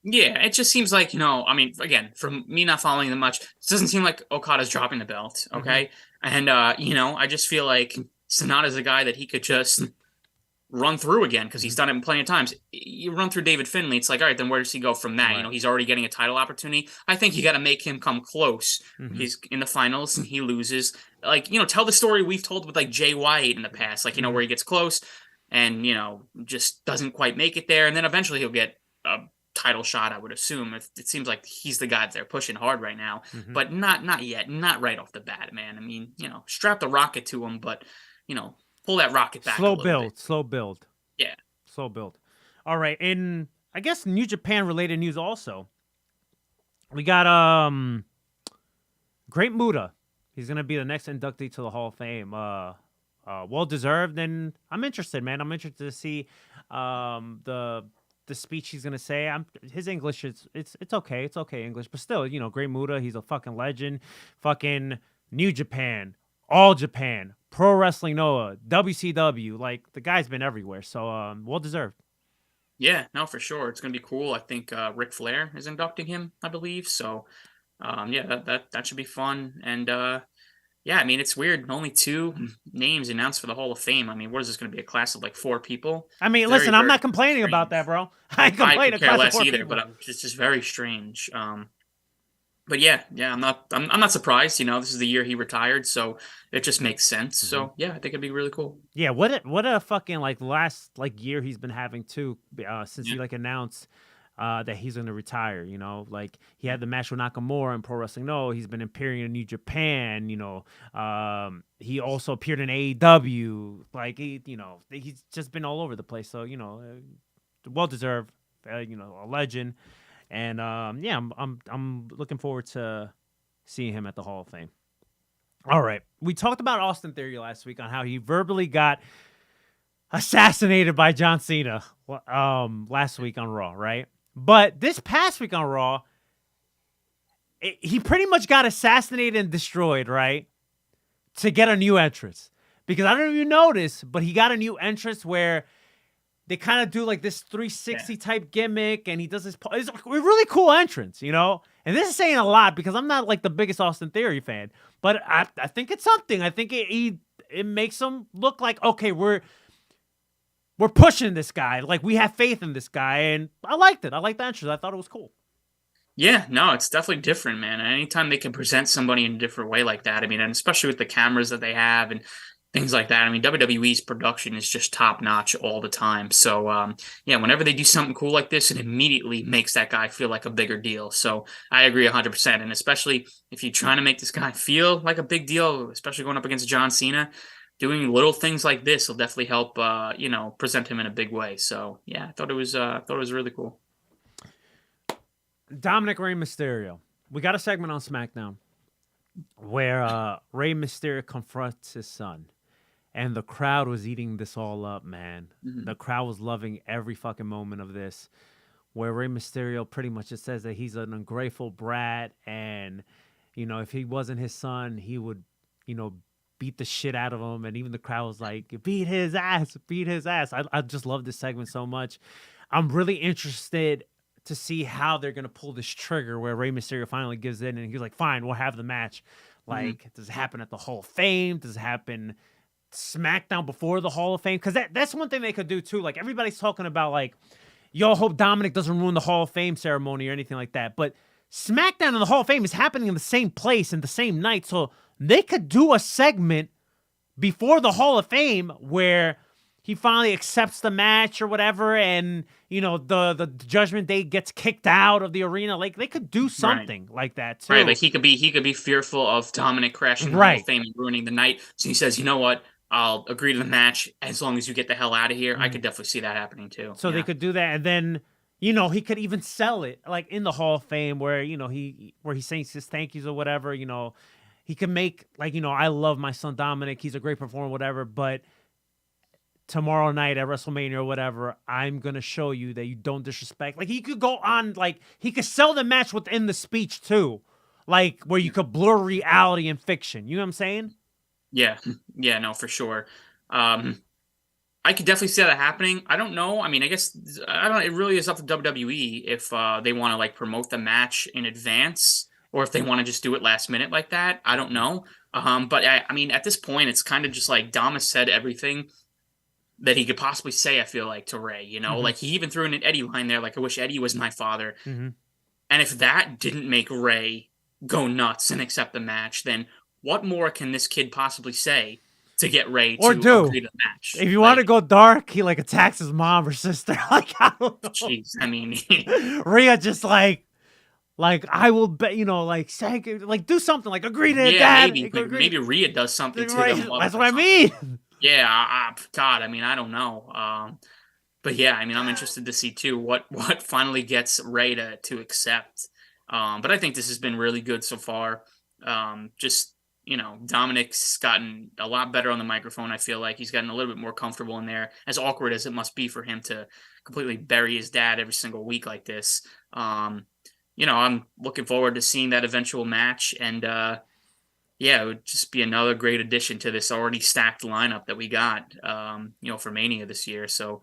Yeah, it just seems like, I mean, again, from me not following them much, it doesn't seem like Okada's dropping the belt, okay? And, I just feel like Sonata's a guy that he could just run through again, because he's done it plenty of times. You run through David Finlay, it's like, all right, then where does he go from that? Right. He's already getting a title opportunity. I think you got to make him come close. He's in the finals and he loses. Like, tell the story we've told with like Jay White in the past, like, where he gets close and, just doesn't quite make it there. And then eventually he'll get a title shot, I would assume. It seems like he's the guy that they're pushing hard right now, but not yet, not right off the bat, man. I mean, strap the rocket to him, but, pull that rocket back. Slow build. Yeah. Slow build. All right. In, I guess, New Japan related news also, we got Great Muta. He's going to be the next inductee to the Hall of Fame. Well deserved, and I'm interested, man. I'm interested to see the speech he's gonna say. His English is it's okay. It's okay English, but still, Great Muta, he's a fucking legend. Fucking New Japan, All Japan, Pro Wrestling Noah, WCW. Like, the guy's been everywhere. So, well deserved. Yeah, no, for sure. It's gonna be cool. I think Ric Flair is inducting him, I believe. So, yeah, that should be fun. And yeah, I mean, it's weird. Only 2 names announced for the Hall of Fame. I mean, what is this going to be? A class of like 4 people? I mean, Very, listen, I'm very not complaining strange. about that, bro. I ain't I complaining. could care less either, people. but it's just very strange. But yeah, I'm not surprised. You know, this is the year he retired, so it just makes sense. So yeah, I think it'd be really cool. Yeah, what a fucking like last like year he's been having too, since he like announced that he's gonna retire. You know, like he had the match with Nakamura in Pro Wrestling. No, he's been appearing in New Japan. You know, he also appeared in AEW. Like he's just been all over the place. So well deserved. A legend. And yeah, I'm looking forward to seeing him at the Hall of Fame. All right, we talked about Austin Theory last week on how he verbally got assassinated by John Cena last week on Raw, right? But this past week on Raw, he pretty much got assassinated and destroyed, right? To get a new entrance. Because I don't know if you noticed, but he got a new entrance where they kind of do like this 360 type gimmick, and he does this. It's a really cool entrance, you know? And this is saying a lot because I'm not like the biggest Austin Theory fan, but I think it's something. I think it makes him look like, okay, we're pushing this guy. Like, we have faith in this guy, and I liked it. I liked the entrance. I thought it was cool. Yeah, no, it's definitely different, man. Anytime they can present somebody in a different way like that, I mean, and especially with the cameras that they have and things like that. I mean, WWE's production is just top notch all the time. So, yeah, whenever they do something cool like this, it immediately makes that guy feel like a bigger deal. So I agree 100%. And especially if you're trying to make this guy feel like a big deal, especially going up against John Cena, doing little things like this will definitely help, present him in a big way. So yeah, I thought it was really cool. Dominic Rey Mysterio. We got a segment on SmackDown where Rey Mysterio confronts his son. And the crowd was eating this all up, man. Mm-hmm. The crowd was loving every fucking moment of this. Where Rey Mysterio pretty much just says that he's an ungrateful brat. And, if he wasn't his son, he would, beat the shit out of him. And even the crowd was like, beat his ass, beat his ass. I just love this segment so much. I'm really interested to see how they're going to pull this trigger where Rey Mysterio finally gives in. And he's like, fine, we'll have the match. Like, does it happen at the Hall of Fame? Does it happen SmackDown before the Hall of Fame? Because that's one thing they could do too. Like, everybody's talking about like, yo, hope Dominic doesn't ruin the Hall of Fame ceremony or anything like that. But SmackDown and the Hall of Fame is happening in the same place and the same night, so they could do a segment before the Hall of Fame where he finally accepts the match or whatever, and the Judgment Day gets kicked out of the arena. Like, they could do something like that too. Right, like he could be fearful of Dominic crashing the Hall of Fame and ruining the night. So he says, you know what? I'll agree to the match as long as you get the hell out of here. I could definitely see that happening too. So they could do that, and then he could even sell it like in the Hall of Fame where he saying his thank yous or whatever. He can make like I love my son Dominic. He's a great performer, whatever. But tomorrow night at WrestleMania or whatever, I'm gonna show you that you don't disrespect. Like, he could go on, like he could sell the match within the speech too, like where you could blur reality and fiction. You know what I'm saying? Yeah, no, for sure. I could definitely see that happening. I don't know. I mean, I guess it really is up to WWE if they want to like promote the match in advance or if they want to just do it last minute like that. I don't know. But I mean, at this point, it's kind of just like Dom has said everything that he could possibly say, I feel like, to Ray, like he even threw in an Eddie line there, like, I wish Eddie was my father. Mm-hmm. And if that didn't make Ray go nuts and accept the match, then what more can this kid possibly say to get Ray to agree to the match? If you want to go dark, he like attacks his mom or sister. Like, I don't know. Jeez, I mean, Rhea just like I will bet, like say, like do something, like agree to that. Maybe Rhea does something to them. That's what I mean. Yeah, God, I mean, I don't know. But yeah, I mean, I'm interested to see too what finally gets Ray to accept. But I think this has been really good so far. Dominic's gotten a lot better on the microphone. I feel like he's gotten a little bit more comfortable in there, as awkward as it must be for him to completely bury his dad every single week like this. I'm looking forward to seeing that eventual match. And Yeah, it would just be another great addition to this already stacked lineup that we got, for Mania this year. So,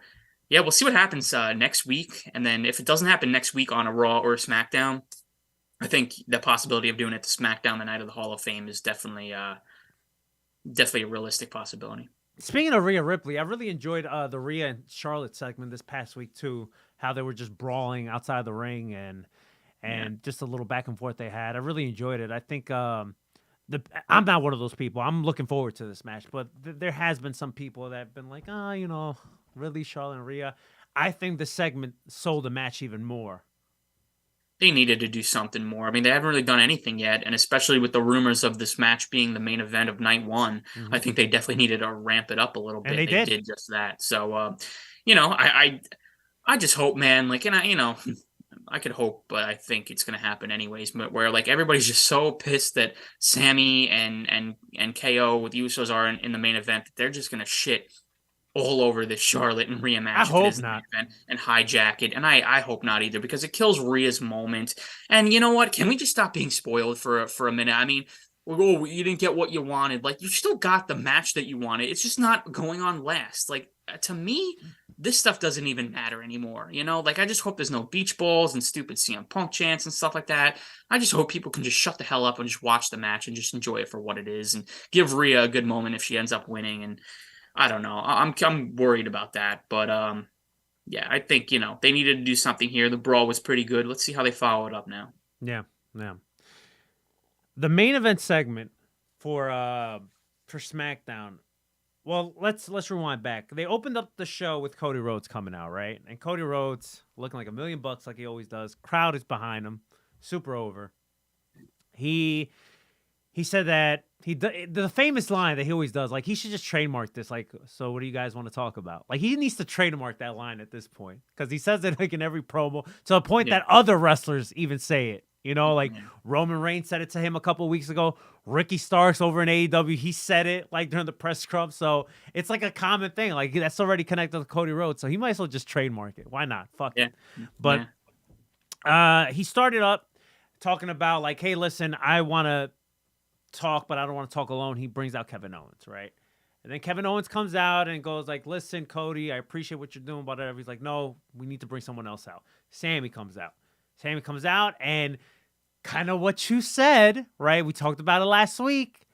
yeah, we'll see what happens next week. And then if it doesn't happen next week on a Raw or a SmackDown, I think the possibility of doing it to SmackDown the night of the Hall of Fame is definitely a realistic possibility. Speaking of Rhea Ripley, I really enjoyed the Rhea and Charlotte segment this past week too. How they were just brawling outside the ring and just a little back and forth they had. I really enjoyed it. I think I'm not one of those people. I'm looking forward to this match, but there has been some people that have been like, really Charlotte and Rhea. I think the segment sold the match even more. They needed to do something more. I mean, they haven't really done anything yet, and especially with the rumors of this match being the main event of night one, I think they definitely needed to ramp it up a little bit. And they did just that. So, I just hope, man. I could hope, but I think it's going to happen anyways. But where everybody's just so pissed that Sammy and KO with Usos are in the main event that they're just going to shit all over this Charlotte and Rhea match. I hope not. And hijack it. And I hope not either, because it kills Rhea's moment. And you know what? Can we just stop being spoiled for a minute? I mean, you didn't get what you wanted. You still got the match that you wanted. It's just not going on last. To me, this stuff doesn't even matter anymore. I just hope there's no beach balls and stupid CM Punk chants and stuff like that. I just hope people can just shut the hell up and just watch the match and just enjoy it for what it is and give Rhea a good moment if she ends up winning. And I don't know. I'm worried about that, but yeah, I think they needed to do something here. The brawl was pretty good. Let's see how they follow it up now. Yeah. The main event segment for SmackDown. Well, let's rewind back. They opened up the show with Cody Rhodes coming out, right? And Cody Rhodes looking like $1 million like he always does. Crowd is behind him, super over. He said that the famous line that he always does, he should just trademark this. So what do you guys want to talk about? He needs to trademark that line at this point, because he says it in every promo to a point that other wrestlers even say it. Roman Reigns said it to him a couple of weeks ago. Ricky Starks over in AEW, he said it during the press scrub. So it's a common thing. That's already connected with Cody Rhodes. So he might as well just trademark it. Why not? Fuck it. But he started up talking about hey, listen, I want to talk, but I don't want to talk alone. He brings out Kevin Owens, right? And then Kevin Owens comes out and goes listen, Cody, I appreciate what you're doing, whatever. He's like, no, we need to bring someone else out. Sammy comes out, and kind of what you said, right? We talked about it last week.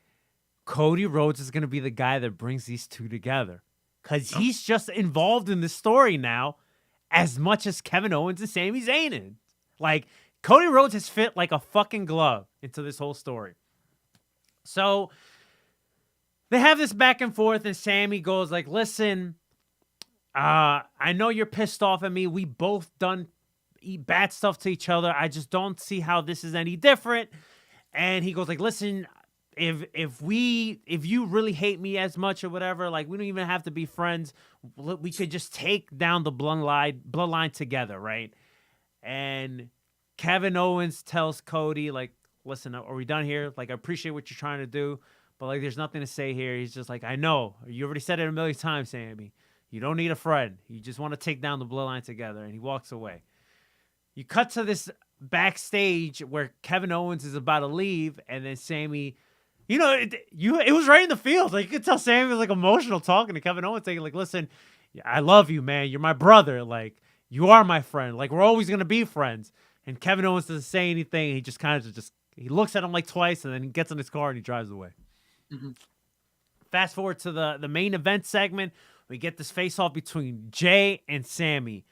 Cody Rhodes is going to be the guy that brings these two together, because he's just involved in the story now as much as Kevin Owens and Sami Zayn is. Cody Rhodes has fit like a fucking glove into this whole story. So they have this back and forth, and Sammy goes listen, I know you're pissed off at me. We both done bad stuff to each other. I just don't see how this is any different. And he goes listen, if you really hate me as much or whatever, we don't even have to be friends. We could just take down the bloodline together, right? And Kevin Owens tells Cody listen, are we done here? I appreciate what you're trying to do, but there's nothing to say here. He's just I know. You already said it a million times, Sammy. You don't need a friend. You just want to take down the bloodline together. And he walks away. You cut to this backstage where Kevin Owens is about to leave, and then Sammy, it was right in the field. You could tell Sammy was emotional talking to Kevin Owens, saying listen, I love you, man. You're my brother. You are my friend. We're always gonna be friends. And Kevin Owens doesn't say anything. He just kind of he looks at him twice, and then he gets in his car and he drives away. Mm-hmm. Fast forward to the main event segment. We get this face-off between Jay and Sammy.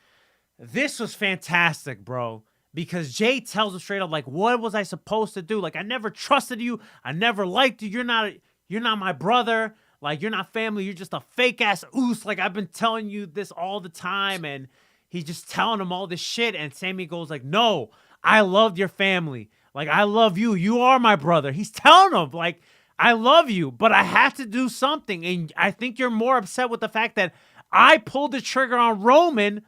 This was fantastic, bro, because Jay tells him straight up, what was I supposed to do? I never trusted you. I never liked you. You're not my brother. You're not family. You're just a fake-ass oos. I've been telling you this all the time. And he's just telling him all this shit. And Sammy goes no, I loved your family. I love you. You are my brother. He's telling him, I love you, but I have to do something. And I think you're more upset with the fact that I pulled the trigger on Roman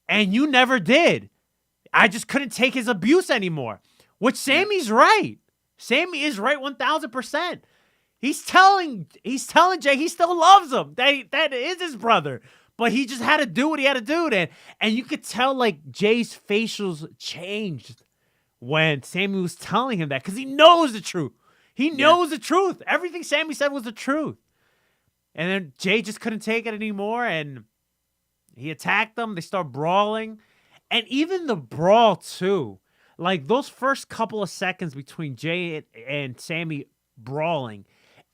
and you never did. I just couldn't take his abuse anymore. Which Sammy's right. Sammy is right 1,000%. He's telling Jay he still loves him. That is his brother. But he just had to do what he had to do then. And you could tell Jay's facials changed when Sammy was telling him that, because he knows the truth. He knows the truth. Everything Sammy said was the truth. And then Jay just couldn't take it anymore, and he attacked them. They start brawling. And even the brawl, too. Like, those first couple of seconds between Jay and Sammy brawling,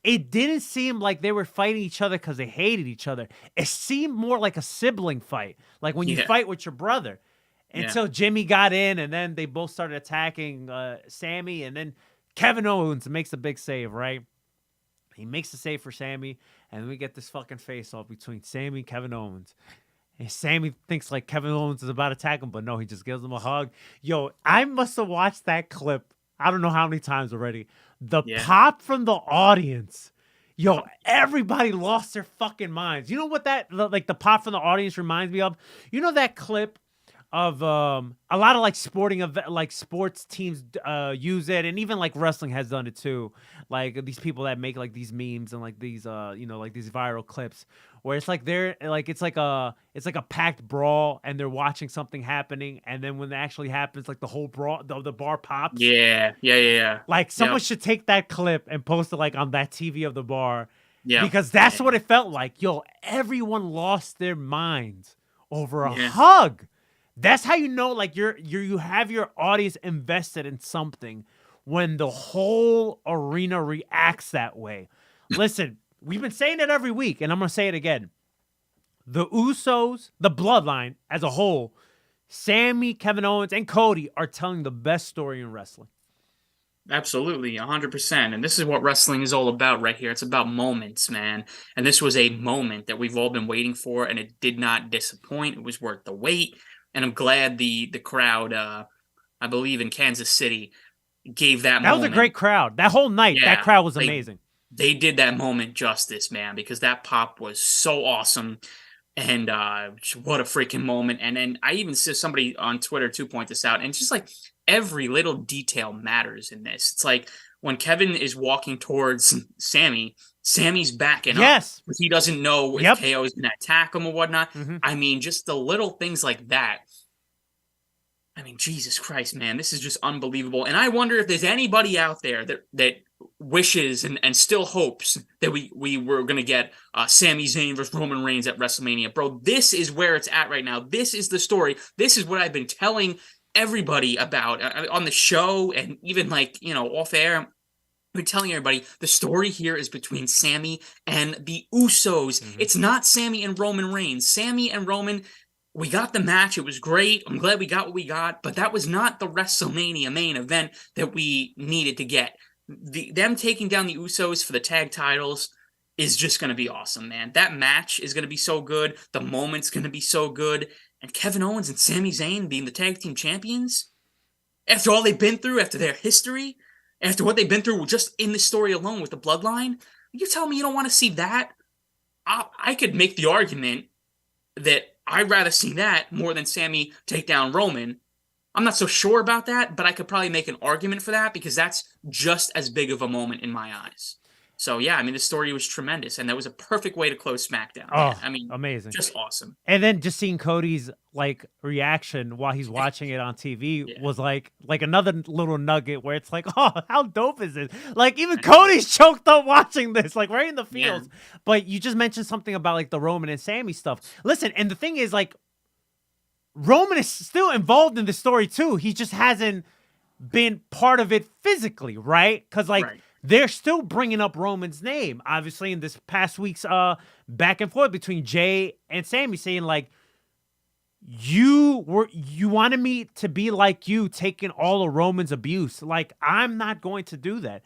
it didn't seem like they were fighting each other because they hated each other. It seemed more like a sibling fight, like when you fight with your brother. Until Jimmy got in, and then they both started attacking Sammy, and then Kevin Owens makes a big save, right? He makes the save for Sammy, and then we get this fucking face-off between Sammy and Kevin Owens. And Sammy thinks like Kevin Owens is about to attack him, but no, he just gives him a hug. Yo, I must have watched that clip I don't know how many times already. The pop from the audience. Yo, everybody lost their fucking minds. You know what that, like the pop from the audience reminds me of? You know that clip of a lot of like sports teams use it, and even like wrestling has done it too. Like these people that make like these memes and like these like these viral clips where it's like they're like it's like a packed brawl and they're watching something happening, and then when it actually happens, like the whole brawl, the bar pops. Yeah. Like someone should take that clip and post it like on that TV of the bar. Yeah. Because that's what it felt like. Yo, everyone lost their minds over a hug. That's how you know, like you have your audience invested in something when the whole arena reacts that way. Listen, we've been saying it every week, and I'm gonna say it again. The Usos, the Bloodline as a whole, Sammy, Kevin Owens, and Cody are telling the best story in wrestling. Absolutely, 100%. And this is what wrestling is all about right here. It's about moments, man. And this was a moment that we've all been waiting for, and it did not disappoint. It was worth the wait. And I'm glad the crowd, I believe in Kansas City, gave that moment. That was a great crowd. That whole night, that crowd was amazing. They did that moment justice, man, because that pop was so awesome. And what a freaking moment. And then I even saw somebody on Twitter to point this out. And it's just like every little detail matters in this. It's like when Kevin is walking towards Sammy's backing up. Because he doesn't know if KO is going to attack him or whatnot. Mm-hmm. I mean, just the little things like that. I mean, Jesus Christ, man, this is just unbelievable. And I wonder if there's anybody out there that wishes and still hopes that we were going to get Sami Zayn versus Roman Reigns at WrestleMania. Bro, this is where it's at right now. This is the story. This is what I've been telling everybody about on the show and even like, off air. We're telling everybody the story here is between Sammy and the Usos. Mm-hmm. It's not Sammy and Roman Reigns. Sammy and Roman, we got the match. It was great. I'm glad we got what we got, but that was not the WrestleMania main event that we needed to get. Them taking down the Usos for the tag titles is just going to be awesome, man. That match is going to be so good. The moment's going to be so good. And Kevin Owens and Sami Zayn being the tag team champions, after all they've been through, after their history, after what they've been through just in this story alone with the bloodline, you tell me you don't want to see that? I could make the argument that I'd rather see that more than Sammy take down Roman. I'm not so sure about that, but I could probably make an argument for that because that's just as big of a moment in my eyes. So, yeah, I mean, the story was tremendous, and that was a perfect way to close SmackDown. Oh, I mean, amazing. Just awesome. And then just seeing Cody's, like, reaction while he's watching it on TV was, like another little nugget where it's like, oh, how dope is this? Like, even Cody's choked up watching this, like, right in the fields. Yeah. But you just mentioned something about, like, the Roman and Sammy stuff. Listen, and the thing is, like, Roman is still involved in the story, too. He just hasn't been part of it physically, right? Because, like, they're still bringing up Roman's name, obviously, in this past week's back and forth between Jay and Sammy, saying, like, you wanted me to be like you, taking all of Roman's abuse. Like, I'm not going to do that.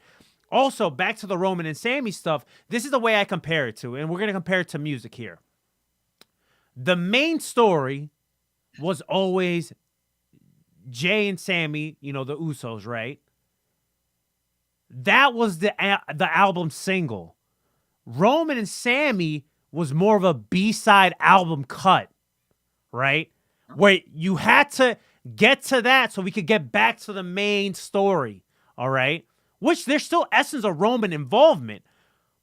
Also, back to the Roman and Sammy stuff, this is the way I compare it to, and we're going to compare it to music here. The main story was always Jay and Sammy, the Usos, right? That was the album single. Roman and Sammy was more of a B-side album cut, right? Where you had to get to that so we could get back to the main story, all right? Which there's still essence of Roman involvement,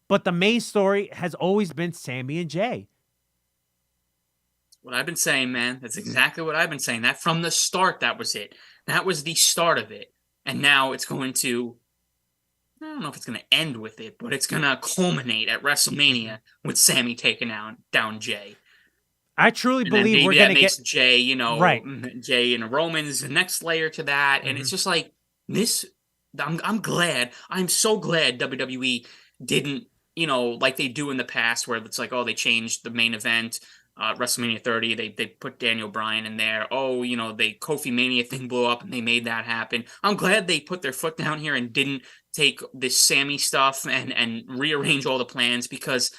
but the main story has always been Sammy and Jay. What I've been saying, man. That's exactly what I've been saying. That from the start, that was it. That was the start of it. And now it's going to... don't know if it's going to end with it, but it's going to culminate at WrestleMania with Sammy taking down Jay. I truly And then believe maybe we're that going to makes get Jay, right. Jay and Roman's the next layer to that, and it's just like this. I'm glad. I'm so glad WWE didn't, like they do in the past, where it's like, oh, they changed the main event, WrestleMania 30. They put Daniel Bryan in there. Oh, the Kofi Mania thing blew up, and they made that happen. I'm glad they put their foot down here and didn't take this Sammy stuff and rearrange all the plans, because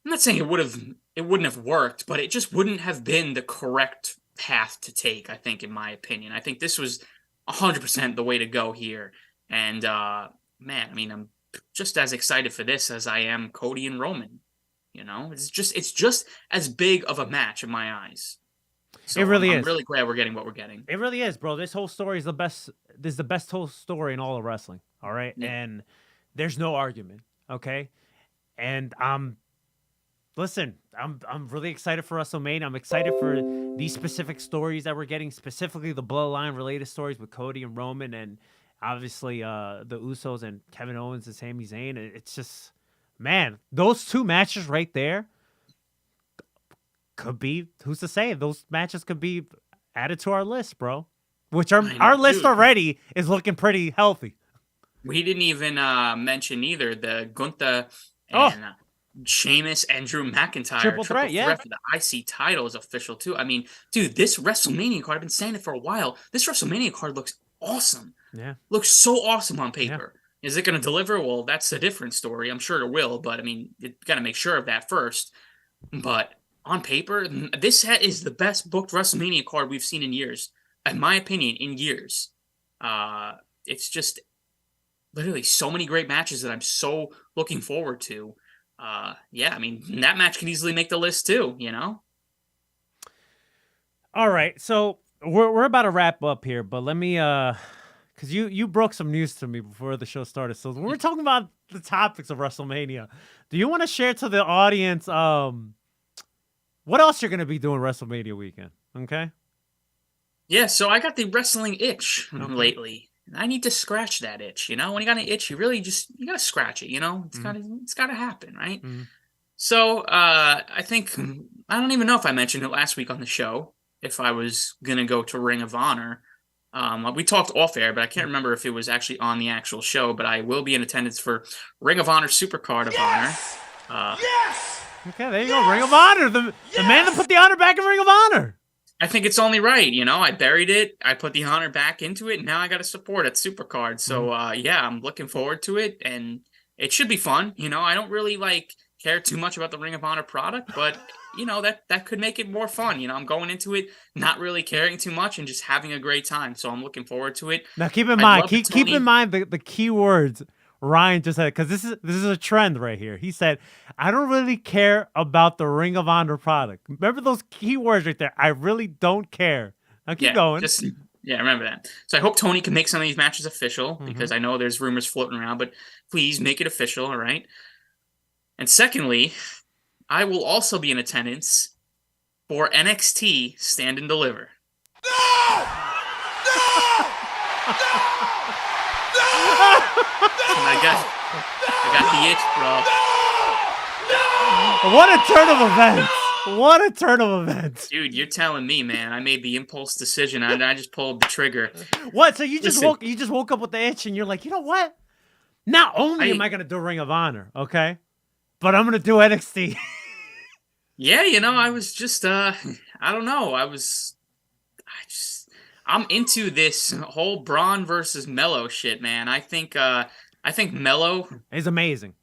I'm not saying it wouldn't have worked, but it just wouldn't have been the correct path to take, I think, in my opinion. I think this was 100% the way to go here. And, man, I mean, I'm just as excited for this as I am Cody and Roman. It's just as big of a match in my eyes. So It really is. I'm really glad we're getting what we're getting. It really is, bro. This whole story is the best. This is the best whole story in all of wrestling. All right, and there's no argument. Okay, and listen, I'm really excited for WrestleMania. I'm excited for these specific stories that we're getting, specifically the Bloodline related stories with Cody and Roman, and obviously the Usos and Kevin Owens and Sami Zayn. It's just, man, those two matches right there could be, who's to say, those matches could be added to our list, bro. Which our list already is looking pretty healthy. We didn't even mention either the Gunther and Sheamus and Drew McIntyre Triple threat for the IC title is official too. I mean, dude, this WrestleMania card, I've been saying it for a while. This WrestleMania card looks awesome. Yeah, looks so awesome on paper. Yeah. Is it going to deliver? Well, that's a different story. I'm sure it will, but I mean, you got to make sure of that first. But on paper, this is the best booked WrestleMania card we've seen in years, in my opinion, in years. It's just literally so many great matches that I'm so looking forward to. Yeah, I mean, that match can easily make the list too, All right, so we're about to wrap up here, but let me, because you broke some news to me before the show started. So when we're talking about the topics of WrestleMania, do you want to share to the audience what else you're going to be doing WrestleMania weekend? Okay. Yeah, so I got the wrestling itch lately. I need to scratch that itch, When you got an itch, you really you got to scratch it, It's got to happen, right? Mm-hmm. So I think, I don't even know if I mentioned it last week on the show, if I was going to go to Ring of Honor. We talked off air, but I can't remember if it was actually on the actual show, but I will be in attendance for Ring of Honor Supercard of Honor. Yes! Okay, there you go. Ring of Honor. The man that put the honor back in Ring of Honor. I think it's only right. I buried it. I put the honor back into it. And now I got to support it. Supercard. So, yeah, I'm looking forward to it. And it should be fun. I don't really, care too much about the Ring of Honor product. But, that could make it more fun. I'm going into it not really caring too much and just having a great time. So I'm looking forward to it. Now, keep in mind the key words Ryan just said, because this is a trend right here. He said, I don't really care about the Ring of Honor product. Remember those key words right there? I really don't care. Now keep going. Remember that. So I hope Tony can make some of these matches official, because I know there's rumors floating around, but please make it official, all right? And secondly, I will also be in attendance for NXT Stand and Deliver. No! I got the itch, bro. What a turn of events! What a turn of events, dude! You're telling me, man. I made the impulse decision. I just pulled the trigger. What? So you just woke up with the itch, and you're like, you know what? Not only am I gonna do Ring of Honor, okay, but I'm gonna do NXT. Yeah, I was just I don't know. I'm into this whole Braun versus Mello shit, man. I think Mello is amazing.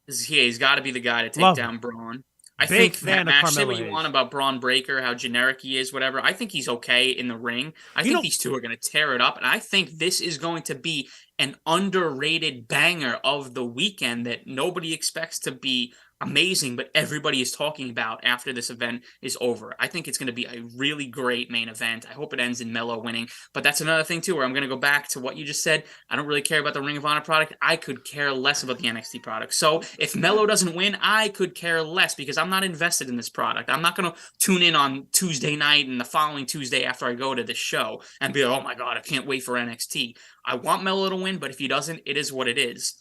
He's got to be the guy to take down Braun. I think that match, say what you want about Braun Breaker, how generic he is, whatever. I think he's okay in the ring. I think these two are going to tear it up, and I think this is going to be an underrated banger of the weekend that nobody expects to be amazing, but everybody is talking about after this event is over. I think it's going to be a really great main event. I hope it ends in Melo winning. But that's another thing, too, where I'm going to go back to what you just said. I don't really care about the Ring of Honor product. I could care less about the NXT product. So if Melo doesn't win, I could care less because I'm not invested in this product. I'm not going to tune in on Tuesday night and the following Tuesday after I go to the show and be like, oh my God, I can't wait for NXT. I want Melo to win, but if he doesn't, it is what it is.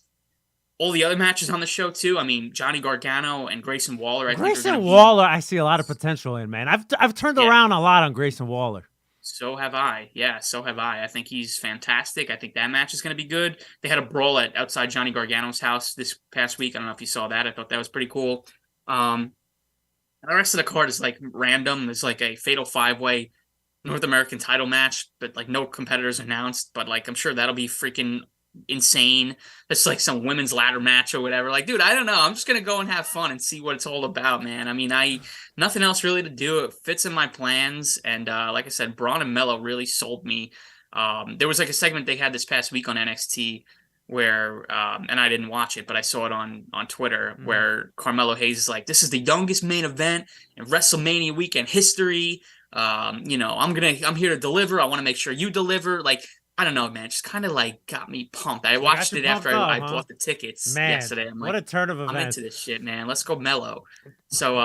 All the other matches on the show, too. I mean, Johnny Gargano and Grayson Waller. Grayson Waller, I see a lot of potential in, man. I've turned around a lot on Grayson Waller. So have I. Yeah, so have I. I think he's fantastic. I think that match is going to be good. They had a brawl outside Johnny Gargano's house this past week. I don't know if you saw that. I thought that was pretty cool. The rest of the card is like random. There's like a fatal 5-way North American title match, but like no competitors announced. But like I'm sure that'll be freaking insane. It's like some women's ladder match or whatever. Like, dude, I don't know. I'm just gonna go and have fun and see what it's all about, man. I mean, nothing else really to do. It fits in my plans, and like I said, Braun and Melo really sold me. There was like a segment they had this past week on NXT where, and I didn't watch it, but I saw it on Twitter, where Carmelo Hayes is like, "This is the youngest main event in WrestleMania weekend history. I'm here to deliver. I want to make sure you deliver." Like, I don't know, man. It just kind of like got me pumped. I watched it after I bought the tickets yesterday. I'm what like, a turn of events. I'm into this shit, man. Let's go Melo. So,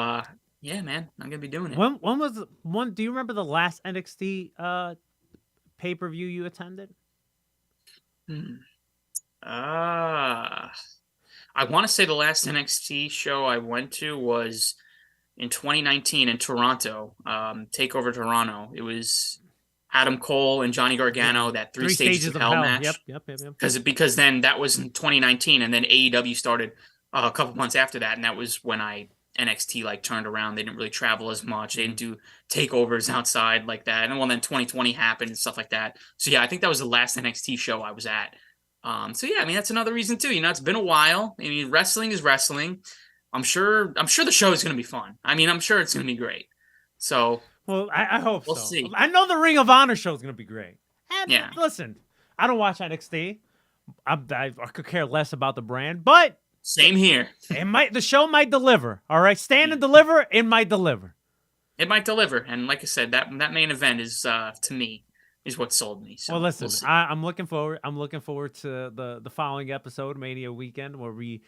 yeah, man, I'm gonna be doing it. When was one? Do you remember the last NXT pay-per-view you attended? I want to say the last NXT show I went to was in 2019 in Toronto. Takeover Toronto. It was Adam Cole and Johnny Gargano, that three stages of hell match. Yep. Because then that was in 2019, and then AEW started a couple months after that, and that was when NXT like turned around. They didn't really travel as much. They didn't do takeovers outside like that. And then 2020 happened and stuff like that. So yeah, I think that was the last NXT show I was at. So yeah, I mean that's another reason too. It's been a while. I mean, wrestling is wrestling. I'm sure the show is going to be fun. I mean, I'm sure it's going to be great. So. Well, I hope we'll so. See. I know the Ring of Honor show is going to be great. And yeah. Listen, I don't watch NXT. I could care less about the brand, but same here. The show might deliver. All right, stand and deliver. It might deliver. It might deliver, and like I said, that main event is to me is what sold me. So well, listen, I'm looking forward. I'm looking forward to the following episode, Mania Weekend, where we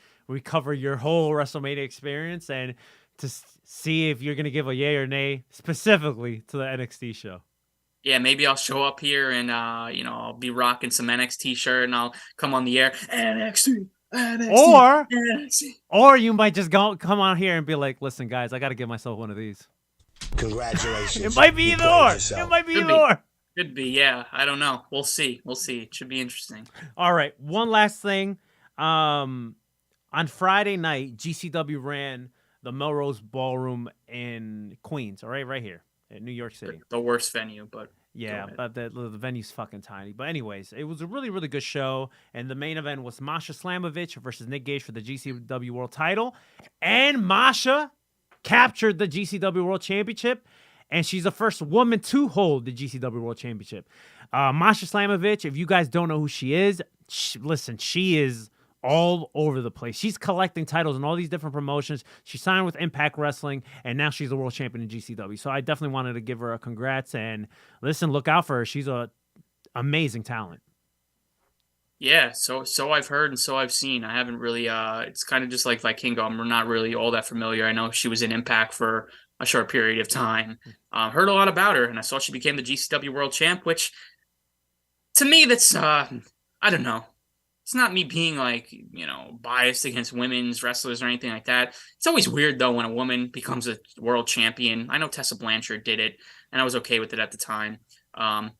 cover your whole WrestleMania experience and to see if you're going to give a yay or nay specifically to the NXT show. Yeah, maybe I'll show up here and, I'll be rocking some NXT shirt and I'll come on the air, NXT, or you might just come on here and be like, listen, guys, I got to give myself one of these. Congratulations. It might be either or. It might be either or. Could be, yeah. I don't know. We'll see. It should be interesting. All right. One last thing. On Friday night, GCW ran the Melrose Ballroom in Queens, all right here in New York City. The worst venue, but yeah, but the venue's fucking tiny. But anyways, it was a really, really good show, and the main event was Masha Slamovich versus Nick Gage for the GCW World Title, and Masha captured the GCW World Championship, and she's the first woman to hold the GCW World Championship. Masha Slamovich, if you guys don't know who she is, she is all over the place. She's collecting titles in all these different promotions. She signed with Impact Wrestling, and now she's the world champion in GCW. So I definitely wanted to give her a congrats, and listen, look out for her. She's a amazing talent. Yeah, so I've heard and so I've seen. I haven't really, it's kind of just like Vikingo. I'm not really all that familiar. I know she was in Impact for a short period of time. Heard a lot about her, and I saw she became the GCW World Champ, which, to me, that's, I don't know. It's not me being biased against women's wrestlers or anything like that. It's always weird though when a woman becomes a world champion. I know Tessa Blanchard did it, and I was okay with it at the time.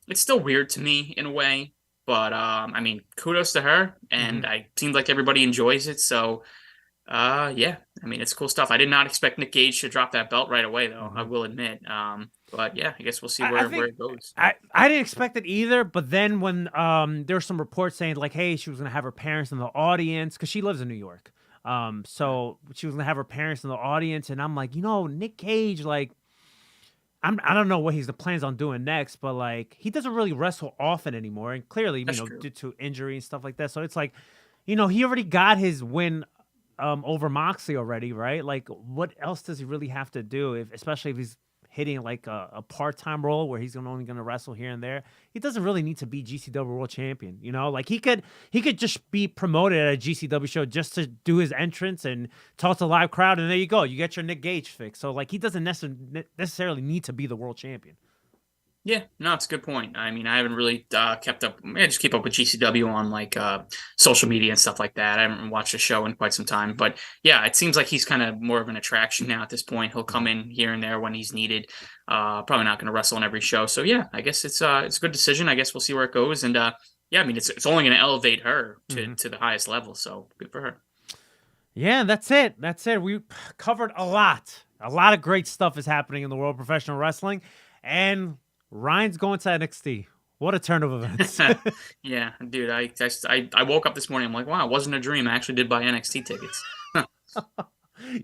It's still weird to me in a way, but I mean, kudos to her, and it seems like everybody enjoys it. So, yeah, I mean, it's cool stuff. I did not expect Nick Gage to drop that belt right away, though. I will admit. But yeah, I guess we'll see where it goes. I didn't expect it either, but then when there were some reports saying hey, she was going to have her parents in the audience because she lives in New York. So she was going to have her parents in the audience, and I'm like, Nick Cage, I don't know what he's plans on doing next, but he doesn't really wrestle often anymore, and clearly, due to injury and stuff like that. So it's he already got his win over Moxley already, right? Like, what else does he really have to do, especially if he's hitting like a part-time role where he's only going to wrestle here and there? He doesn't really need to be GCW World Champion, you know? Like, he could just be promoted at a GCW show just to do his entrance and talk to the live crowd, and there you go. You get your Nick Gage fix. So, like, he doesn't necessarily need to be the world champion. Yeah, no, it's a good point. I mean, I haven't really kept up. I just keep up with GCW on like social media and stuff like that. I haven't watched a show in quite some time, but yeah, it seems like he's kind of more of an attraction now at this point. He'll come in here and there when he's needed. Probably not going to wrestle on every show. So yeah, I guess it's a good decision. I guess we'll see where it goes. And yeah, I mean, it's only going to elevate her to the highest level. So good for her. Yeah, that's it. We covered a lot. A lot of great stuff is happening in the world of professional wrestling, and Ryan's going to NXT. What a turn of events. Yeah, dude, I woke up this morning. I'm like, wow, it wasn't a dream. I actually did buy NXT tickets.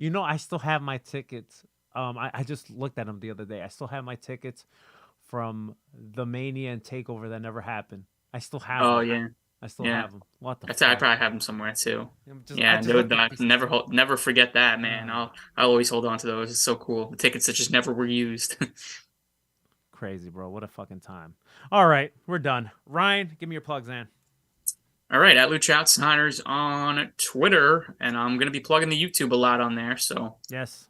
You know, I still have my tickets. I just looked at them the other day. I still have my tickets from the Mania and Takeover that never happened. I still have them. Oh, yeah. I still have them. What the fuck? I probably have them somewhere, too. I never forget that, man. I'll always hold on to those. It's so cool. The tickets that just never were used. Crazy, bro. What a fucking time. All right, we're done. Ryan, give me your plugs, man. All right, at LuchaOutsiders on Twitter, and I'm going to be plugging the YouTube a lot on there, so yes.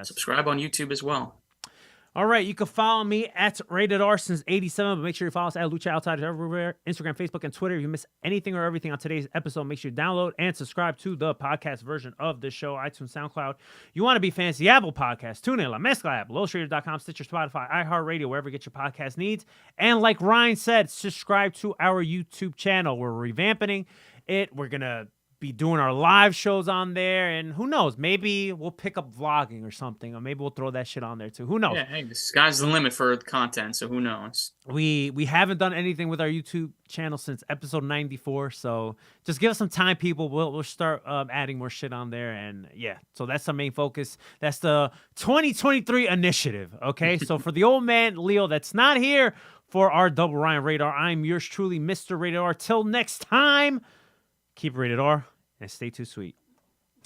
Subscribe on YouTube as well. All right, you can follow me at Rated R since 87, but make sure you follow us at LuchaOutsiders everywhere, Instagram, Facebook, and Twitter. If you miss anything or everything on today's episode, make sure you download and subscribe to the podcast version of this show, iTunes, SoundCloud. You want to be fancy, Apple Podcasts, TuneIn, La Mezcla app, LuchaOutsiders.com, Stitcher, Spotify, iHeartRadio, wherever you get your podcast needs. And like Ryan said, subscribe to our YouTube channel. We're revamping it. We're going to be doing our live shows on there, and who knows, maybe we'll pick up vlogging or something, or maybe we'll throw that shit on there too. Who knows? Yeah, hey, the sky's the limit for the content, so who knows? We haven't done anything with our YouTube channel since episode 94, so just give us some time, people. We'll start adding more shit on there, and yeah, so that's the main focus. That's the 2023 initiative, okay? So for the old man Leo that's not here for our Double Ryan Radar, I'm yours truly, Mr. Rated R. Till next time, keep Rated R and stay too sweet.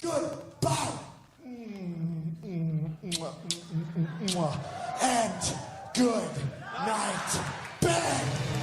Goodbye. And good night, bed.